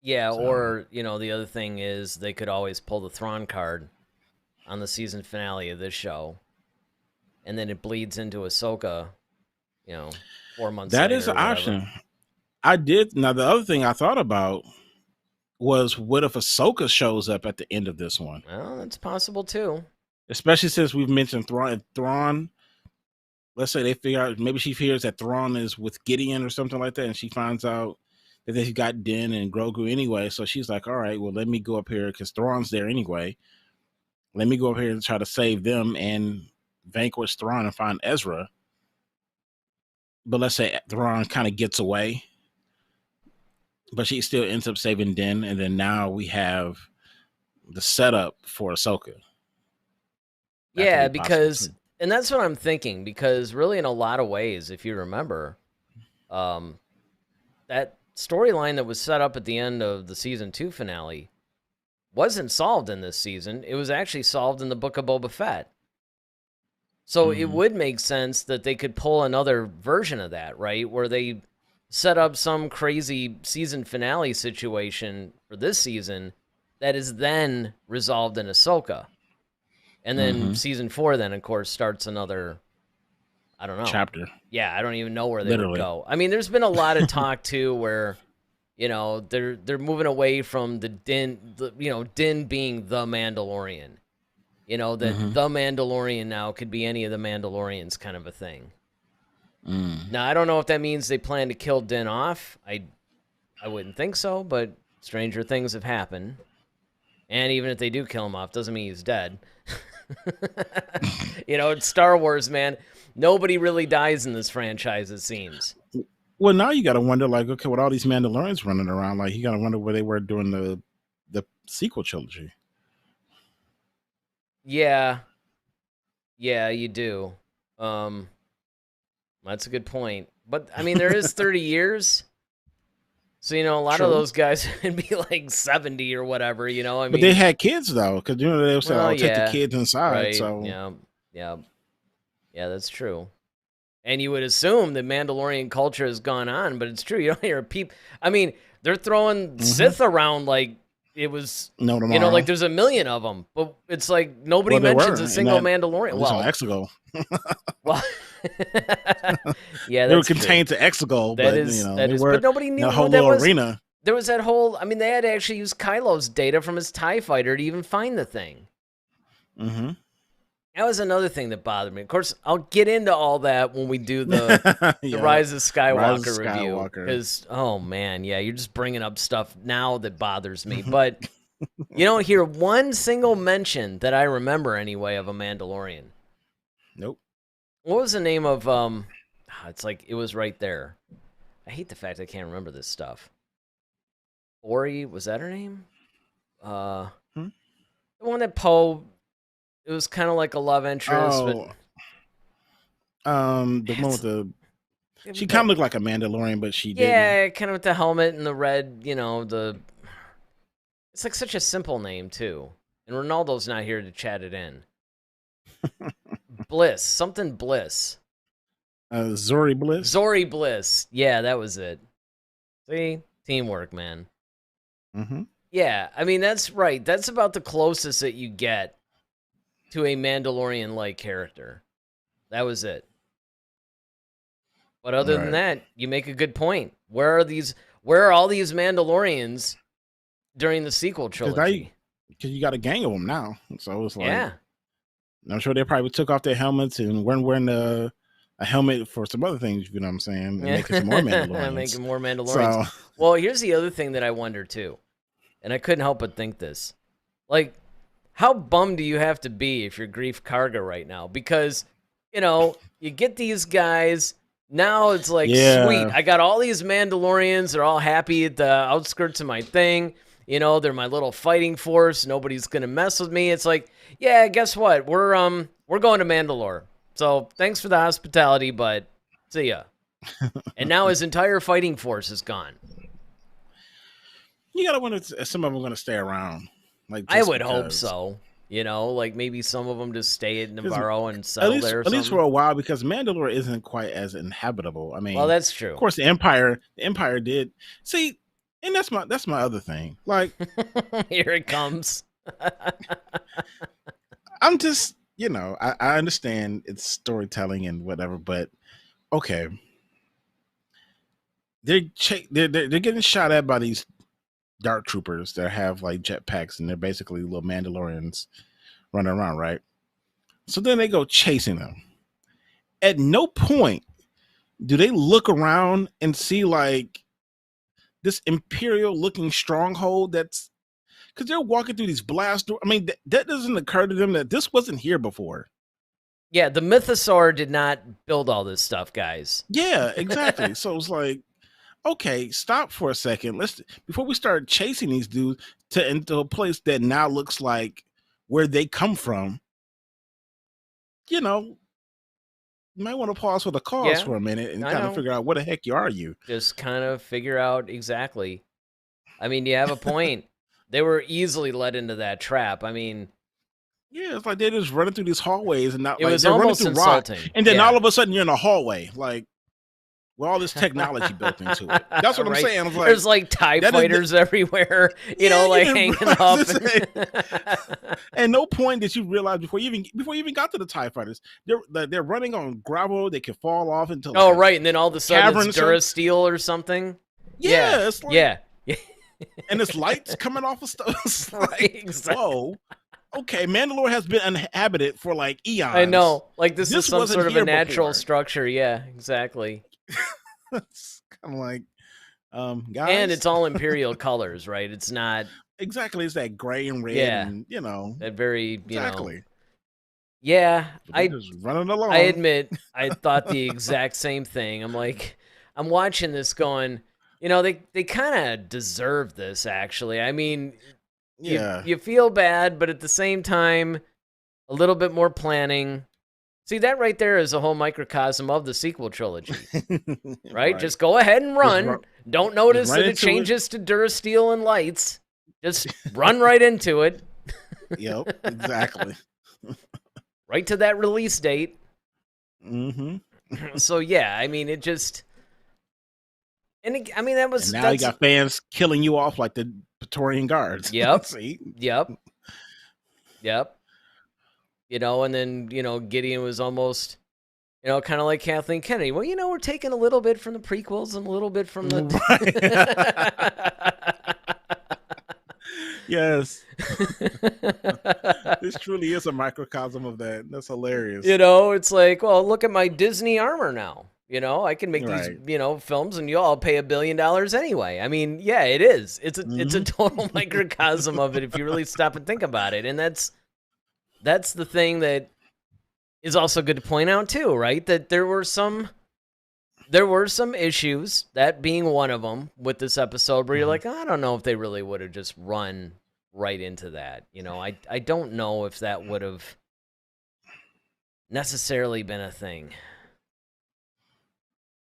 Yeah, or, the other thing is they could always pull the Thrawn card on the season finale of this show, and then it bleeds into Ahsoka, 4 months later.
That is an option. Now, the other thing I thought about was, what if Ahsoka shows up at the end of this one?
Well, that's possible too.
Especially since we've mentioned Thrawn. If Thrawn, let's say they figure out, maybe she fears that Thrawn is with Gideon or something like that, and she finds out that they've got Din and Grogu anyway. So she's like, all right, well, let me go up here because Thrawn's there anyway. Let me go up here and try to save them and vanquish Thrawn and find Ezra. But let's say Thrawn kind of gets away, but she still ends up saving Din, and then now we have the setup for Ahsoka.
Yeah, because, and that's what I'm thinking, because really in a lot of ways, if you remember, that storyline that was set up at the end of the season 2 finale wasn't solved in this season. It was actually solved in the Book of Boba Fett. So it would make sense that they could pull another version of that, right? Where they set up some crazy season finale situation for this season that is then resolved in Ahsoka. And then season 4 then, of course, starts another, I don't know.
Chapter.
Yeah, I don't even know where they would go. I mean, there's been a lot of talk, too, where, they're moving away from Din being the Mandalorian. You know, that the Mandalorian now could be any of the Mandalorians kind of a thing. Now, I don't know if that means they plan to kill Din off. I wouldn't think so, but stranger things have happened. And even if they do kill him off, doesn't mean he's dead. You know, it's Star Wars, man. Nobody really dies in this franchise, it seems.
Well, now you got to wonder, like, okay, with all these Mandalorians running around, like, you got to wonder where they were during the sequel trilogy.
Yeah, you do. That's a good point. But I mean, there is 30 years, so you know, a lot of those guys would be like 70 or whatever. You know, I mean,
but they had kids though, because you know they would say,
well,
"I'll take the kids inside."
right?
So
yeah, that's true. And you would assume that Mandalorian culture has gone on, but it's true. You don't hear people. I mean, they're throwing Sith around like it was, you know, like there's a million of them, but it's like nobody mentions a single Mandalorian.
Well, Exegol.
Well, yeah,
they were contained to Exegol, but you know, they were,
but nobody knew
the whole
that
little
was.
arena.
There was that whole. I mean, they had to actually use Kylo's data from his TIE fighter to even find the thing. That was another thing that bothered me. Of course, I'll get into all that when we do the Rise of Skywalker review. Because, oh man, yeah, you're just bringing up stuff now that bothers me. But you don't hear one single mention that I remember anyway of a Mandalorian.
Nope.
What was the name of? It's like it was right there. I hate the fact I can't remember this stuff. Ori, was that her name? The one that Poe. It was kind of like a love interest, but
the one with the she kind of looked like a Mandalorian, but she didn't.
Yeah, kind of with the helmet and the red, you know, it's like such a simple name too. And Ronaldo's not here to chat it in. Bliss, something Bliss.
Zori Bliss.
Zori Bliss. Yeah, that was it. See, teamwork, man. Yeah, I mean that's right. That's about the closest that you get to a Mandalorian-like character. That was it. But other than that, you make a good point. Where are all these Mandalorians during the sequel trilogy?
Because you got a gang of them now. So it's like,
yeah.
I'm sure they probably took off their helmets and weren't wearing a helmet for some other things, you know what I'm saying? And making some more Mandalorians.
Making more Mandalorians. So. Well, here's the other thing that I wonder too. And I couldn't help but think this. Like, how bummed do you have to be if you're Grief Karga right now? Because, you know, you get these guys, now it's like, sweet, I got all these Mandalorians, they're all happy at the outskirts of my thing. You know, they're my little fighting force, nobody's going to mess with me. It's like, yeah, guess what? We're going to Mandalore. So thanks for the hospitality, but see ya. And now his entire fighting force is gone.
You got to wonder if some of them are going to stay around. Like,
I would hope so. You know, like maybe some of them just stay at Navarro and settle there.
At least for a while, because Mandalore isn't quite as inhabitable. I mean,
well, that's true.
Of course, the Empire did. See, and that's my other thing. Like,
here it comes.
I'm just, you know, I understand it's storytelling and whatever, but okay, they're getting shot at by these dark troopers that have like jetpacks, and they're basically little Mandalorians running around, right? So then they go chasing them. At no point do they look around and see like this Imperial looking stronghold that's because they're walking through these blast doors. I mean, that doesn't occur to them that this wasn't here before.
Yeah, the Mythosaur did not build all this stuff, guys.
Yeah, exactly. So it's like, okay, stop for a second. Let's before we start chasing these dudes into a place that now looks like where they come from. You know, you might want to pause for the cause for a minute and kind of figure out what the heck are you.
Just kind of figure out exactly. I mean, you have a point. They were easily led into that trap. I mean,
yeah, it's like they're just running through these hallways and not.
It was almost insulting.
Rock, and then all of a sudden you're in a hallway, like. With all this technology built into it. That's what I'm saying. I was like,
there's like TIE fighters everywhere, you know, like hanging up.
And no point did you realize before you even got to the TIE fighters, they're running on gravel. They can fall off into
like right, and then all of a sudden it's Durasteel or something.
Yeah, it's like,
yeah.
And it's lights coming off of stuff. Like,
right, exactly.
Whoa. Okay, Mandalore has been uninhabited for like eons.
I know. Like this is
This
some
wasn't
sort of a
here
natural
before.
structure. Yeah, exactly.
It's kind of like,
And
guys.
it's all Imperial colors, right? It's not.
Exactly, it's that gray and red,
Yeah,
and
that very,
exactly.
Yeah,
But they're just running
I
along.
admit I thought the exact same thing. I'm like, I'm watching this going, they kind of deserve this, actually. I mean,
Yeah.
you feel bad, but at the same time, a little bit more planning. See, that right there is a whole microcosm of the sequel trilogy, right?
Right.
Just go ahead and run. Don't notice
run
that it
into
changes to Durasteel and lights. Just run right into it.
Yep, exactly.
Right to that release date.
Mm-hmm.
So yeah, I mean, it just, I mean, that was
And now
that's,
you got fans killing you off like the Praetorian Guards.
Yep.
See?
Yep. And then Gideon was almost, kind of like Kathleen Kennedy. Well, we're taking a little bit from the prequels and a little bit from the.
Yes. This truly is a microcosm of that. That's hilarious.
It's like, well, look at my Disney armor now. I can make
Right.
these, films, and you all pay $1 billion anyway. I mean, yeah, it is. It's a total microcosm of it if you really stop and think about it. And that's the thing that is also good to point out too, right? That there were some issues, that being one of them, with this episode where you're like, I don't know if they really would have just run right into that. I don't know if that would have necessarily been a thing.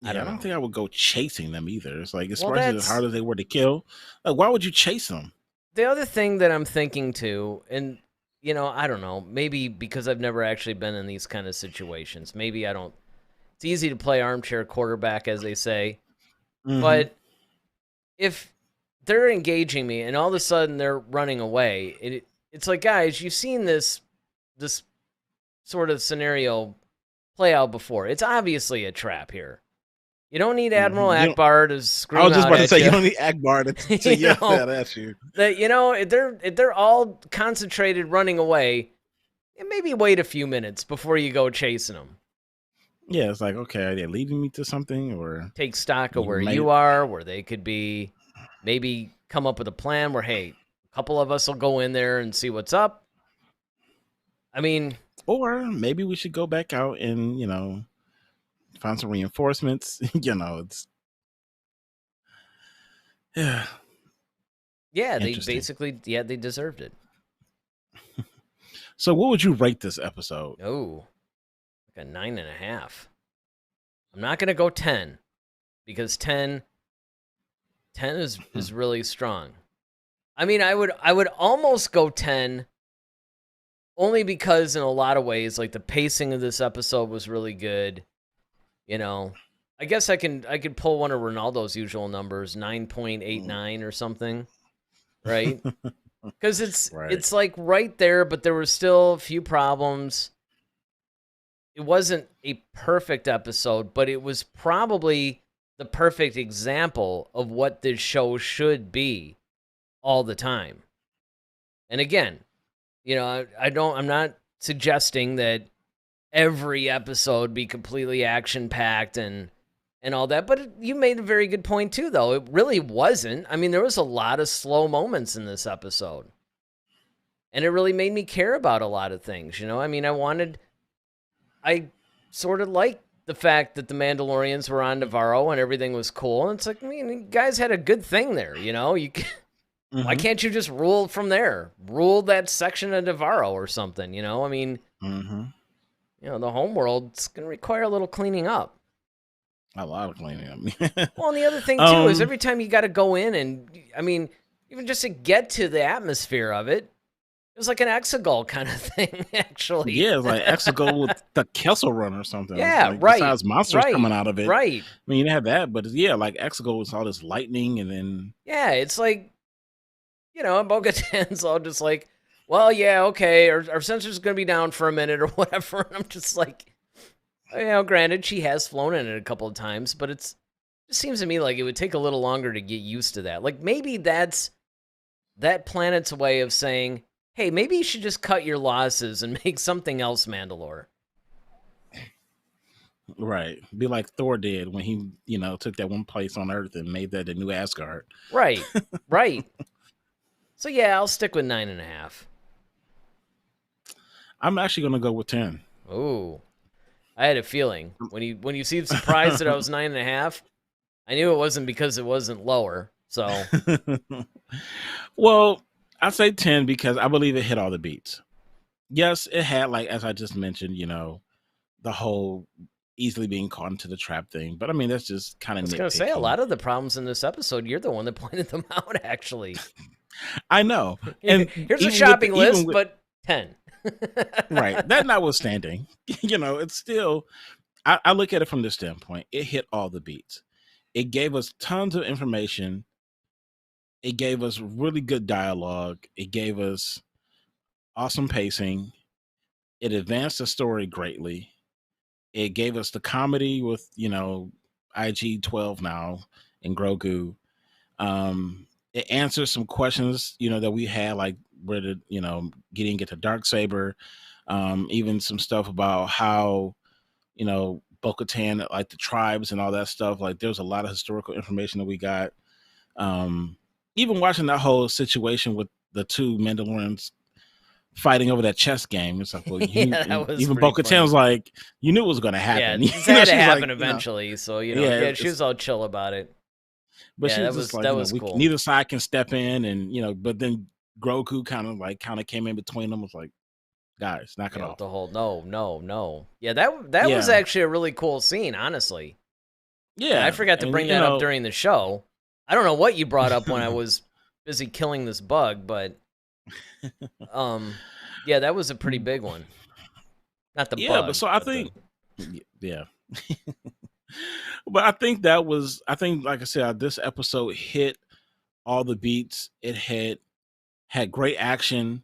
I don't think I would go chasing them either. It's like,
Well,
especially as hard as they were to kill, like, why would you chase them?
The other thing that I'm thinking too, and I don't know, maybe because I've never actually been in these kind of situations, maybe I don't. It's easy to play armchair quarterback, as they say, but if they're engaging me and all of a sudden they're running away, it's like, guys, you've seen this sort of scenario play out before. It's obviously a trap here. You don't need Admiral Akbar to scream out.
I was just about to say,
you
don't need Akbar to yell that at you.
That if they're all concentrated running away, maybe wait a few minutes before you go chasing them.
Yeah, it's like, okay, are they leading me to something, or
take stock of where you are, where they could be, maybe come up with a plan where, hey, a couple of us will go in there and see what's up. I mean,
or maybe we should go back out and find some reinforcements. It's
yeah, they basically, they deserved it.
So what would you rate this episode?
Oh, like a 9.5. I'm not gonna go 10 because 10 is really strong. I mean, I would almost go 10 only because in a lot of ways, like, the pacing of this episode was really good. I guess I could pull one of Ronaldo's usual numbers, 9.89 or something, right? Because it's like right there, but there were still a few problems. It wasn't a perfect episode, but it was probably the perfect example of what this show should be all the time. And again, I'm not suggesting that every episode be completely action-packed and all that, but you made a very good point too, though. It really wasn't. I mean, there was a lot of slow moments in this episode. And it really made me care about a lot of things, I mean, I sort of liked the fact that the Mandalorians were on Navarro and everything was cool. And it's like, I mean, you guys had a good thing there, Why can't you just rule from there? Rule that section of Navarro or something, I mean, the homeworld's going to require a little cleaning up.
A lot of cleaning up.
Well, and the other thing, too, is every time you got to go in and, I mean, even just to get to the atmosphere of it, it was like an Exegol kind of thing, actually.
Yeah, it's like Exegol with the Kessel Run or something.
Yeah,
like,
right.
Besides monsters coming out of it.
Right.
I mean, you didn't have that, but yeah, like Exegol was all this lightning and then...
Yeah, it's like, Bo-Katan's all just like, well, yeah, okay, our sensor's going to be down for a minute or whatever. And I'm just like, granted, she has flown in it a couple of times, but it seems to me like it would take a little longer to get used to that. Like, maybe that's that planet's way of saying, hey, maybe you should just cut your losses and make something else Mandalore.
Right. Be like Thor did when he, took that one place on Earth and made that the new Asgard.
Right. Right. So yeah, I'll stick with 9.5.
I'm actually gonna go with 10.
Ooh. I had a feeling. When you seemed surprised that I was 9.5, I knew it wasn't because it wasn't lower. So
Well, I say 10 because I believe it hit all the beats. Yes, it had, like, as I just mentioned, the whole easily being caught into the trap thing. But I mean, that's just kind
I
of
was gonna say a
nitpicking.
lot of the problems in this episode, you're the one that pointed them out, actually.
I know. And
Here's a
even
shopping
even
list,
with
but 10.
right, that notwithstanding, it's still I look at it from this standpoint. It hit all the beats. It gave us tons of information. It gave us really good dialogue. It gave us awesome pacing. It advanced the story greatly. It gave us the comedy with, IG-12 now and Grogu. It answers some questions, that we had, like where did, Gideon get the Darksaber. Even some stuff about how, Bo-Katan, like the tribes and all that stuff. Like there's a lot of historical information that we got. Even watching that whole situation with the two Mandalorians fighting over that chess game. It's like, well,
Yeah, that was
even
pretty
Bo-Katan was
funny.
like, you knew it was going to
Yeah,
happen.
this had to
She's
happen
like,
eventually. So,
yeah,
yeah, she was all chill about it.
but
Yeah,
she was
that
just
was
like,
that was cool.
neither side can step in, and but then Grogu kind of came in between them. Was like, guys, knock it off.
The whole no. Yeah, that was
Yeah.
actually a really cool scene, honestly.
Yeah,
I forgot to bring that up during the show. I don't know what you brought up when I was busy killing this bug, but yeah, that was a pretty big one. Not the bug.
But so I think, yeah. But I think like I said, this episode hit all the beats. It had great action.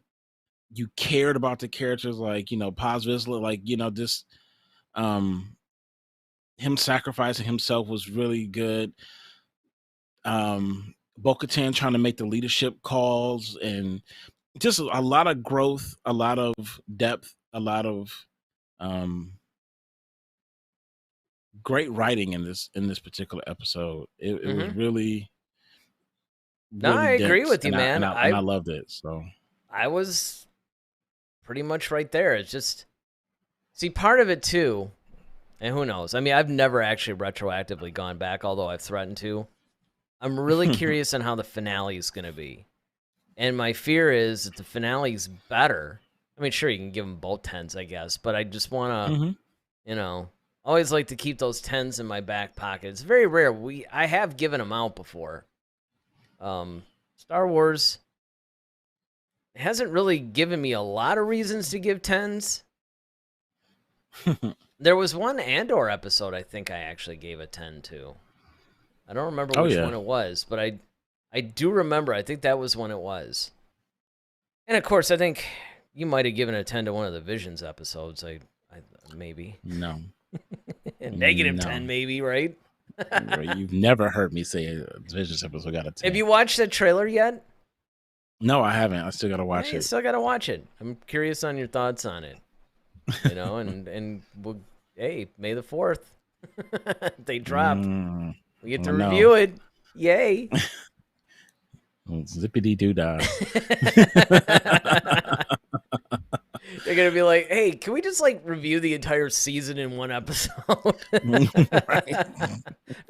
You cared about the characters, like, Paz Vizsla, like, this, him sacrificing himself was really good. Bo-Katan trying to make the leadership calls, and just a lot of growth, a lot of depth, a lot of great writing in this particular episode. It was really,
No, I
really
agree
dense,
with you, man.
and I loved it. So
I was pretty much right there. It's just, see, part of it too, and who knows? I mean, I've never actually retroactively gone back, although I've threatened to. I'm really curious on how the finale is going to be. And my fear is that the finale's better. I mean, sure, you can give them both 10s, I guess, but I just want to, always like to keep those 10s in my back pocket. It's very rare. I have given them out before. Star Wars hasn't really given me a lot of reasons to give 10s. There was one Andor episode I think I actually gave a 10 to. I don't remember which one it was, but I do remember. I think that was when it was. And of course, I think you might have given a 10 to one of the Visions episodes. I maybe.
No.
Negative 10 maybe, right?
You've never heard me say a Visions episode got a 10.
Have you watched the trailer yet?
No, I haven't. I still got to watch it.
You still got to watch it. I'm curious on your thoughts on it. And we'll, hey, May the 4th. They drop. We get to review it. Yay.
Zippity doo dah.
They're going to be like, hey, can we just review the entire season in one episode?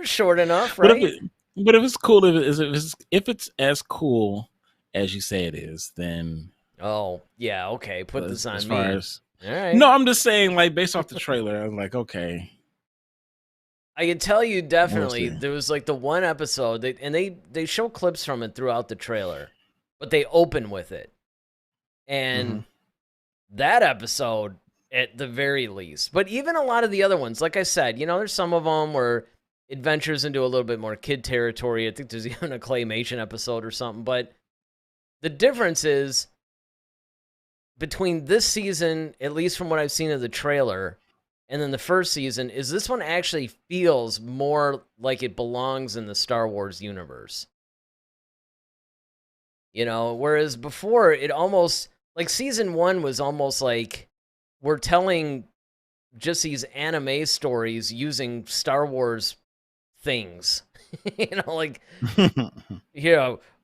Short enough, right?
But if it's cool, if it's as cool as you say it is, then.
Oh, yeah, okay. Put this on me. All right.
No, I'm just saying, based off the trailer, I'm like, okay.
I can tell you definitely there was the one episode, and they show clips from it throughout the trailer, but they open with it. And that episode, at the very least, but even a lot of the other ones, like I said, there's some of them where it ventures into a little bit more kid territory. I think there's even a claymation episode or something, but the difference is between this season, at least from what I've seen of the trailer, and then the first season, is this one actually feels more like it belongs in the Star Wars universe. Whereas before, it almost, like season 1 was almost like we're telling just these anime stories using Star Wars things. Like,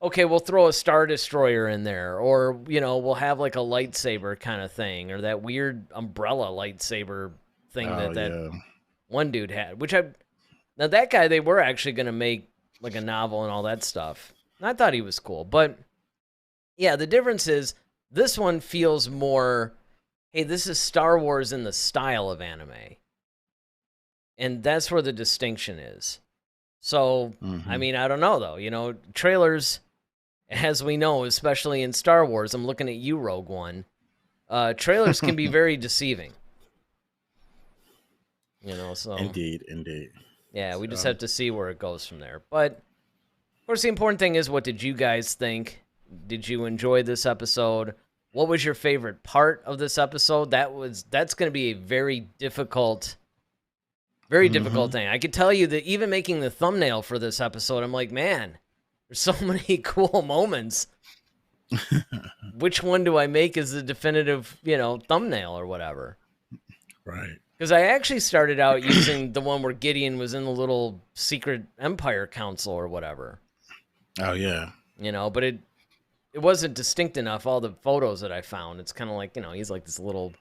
okay, we'll throw a Star Destroyer in there, or, we'll have like a lightsaber kind of thing, or that weird umbrella lightsaber thing that one dude had, now that guy, they were actually going to make like a novel and all that stuff. And I thought he was cool, but yeah, the difference is this one feels more, hey, this is Star Wars in the style of anime. And that's where the distinction is. So, I mean, I don't know, though. Trailers, as we know, especially in Star Wars, I'm looking at you, Rogue One, trailers can be very deceiving. So...
Indeed.
Yeah, we just have to see where it goes from there. But, of course, the important thing is, what did you guys think? Did you enjoy this episode? What was your favorite part of this episode? That's going to be a very difficult thing. I could tell you that even making the thumbnail for this episode, I'm like, man, there's so many cool moments. Which one do I make as the definitive, thumbnail or whatever?
Right.
Because I actually started out using the one where Gideon was in the little secret Empire Council or whatever.
Oh, yeah.
But it wasn't distinct enough, all the photos that I found. It's kind of like, he's like this little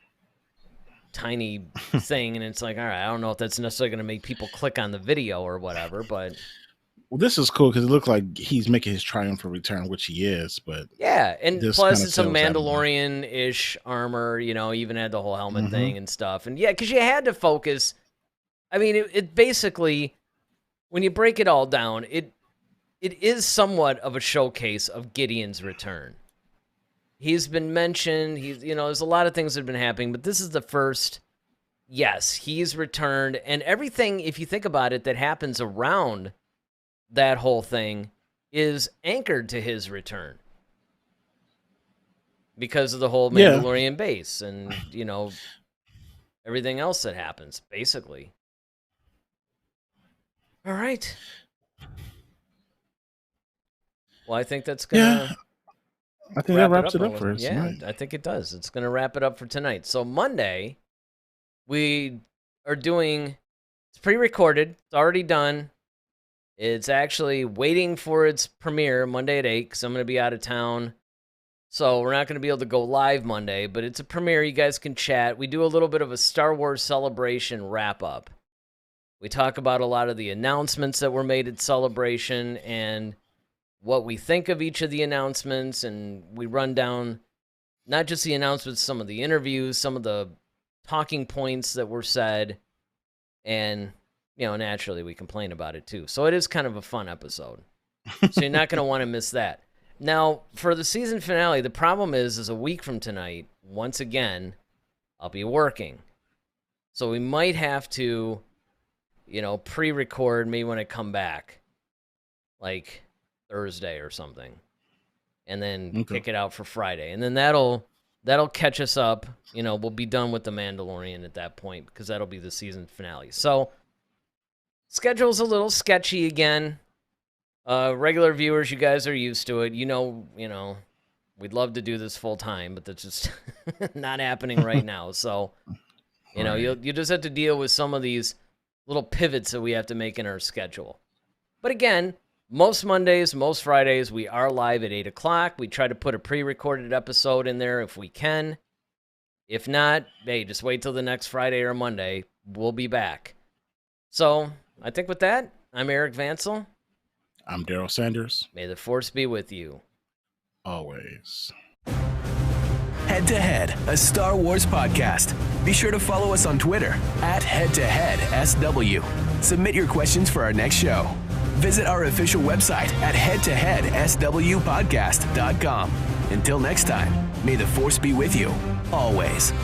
tiny thing, and it's like, all right, I don't know if that's necessarily going to make people click on the video or whatever, but...
Well, this is cool because it looked like he's making his triumphant return, which he is, but...
Yeah, and plus it's a Mandalorian-ish armor, even had the whole helmet thing and stuff. And yeah, because you had to focus... I mean, it basically, when you break it all down, it is somewhat of a showcase of Gideon's return. He's been mentioned. There's a lot of things that have been happening, but this is the first. Yes, he's returned, and everything, if you think about it, that happens around that whole thing is anchored to his return because of the whole Mandalorian base and everything else that happens, basically. All right. Well, I think that's gonna.
Yeah. I think that wraps it up for us.
Yeah,
right?
I think it does. It's going to wrap it up for tonight. So Monday, we are doing, it's pre-recorded. It's already done. It's actually waiting for its premiere Monday at 8 because I'm going to be out of town. So we're not going to be able to go live Monday, but it's a premiere. You guys can chat. We do a little bit of a Star Wars Celebration wrap-up. We talk about a lot of the announcements that were made at Celebration and what we think of each of the announcements, and we run down not just the announcements, some of the interviews, some of the talking points that were said, and, naturally we complain about it too. So it is kind of a fun episode. So you're not going to want to miss that. Now, for the season finale, the problem is a week from tonight, once again, I'll be working. So we might have to, pre-record me when I come back. Like Thursday or something, and then kick it out for Friday, and then that'll catch us up. We'll be done with the Mandalorian at that point because that'll be the season finale. So schedule's a little sketchy again. Regular viewers, you guys are used to it. We'd love to do this full time, but that's just not happening right now. So you just have to deal with some of these little pivots that we have to make in our schedule. But again, most Mondays, most Fridays, we are live at 8 o'clock. We try to put a pre-recorded episode in there if we can. If not, hey, just wait till the next Friday or Monday. We'll be back. So, I think with that, I'm Eric Vansel.
I'm Daryl Sanders.
May the Force be with you.
Always.
Head to Head, a Star Wars podcast. Be sure to follow us on Twitter @HeadToHeadSW. Submit your questions for our next show. Visit our official website at headtoheadswpodcast.com. Until next time, may the Force be with you, always.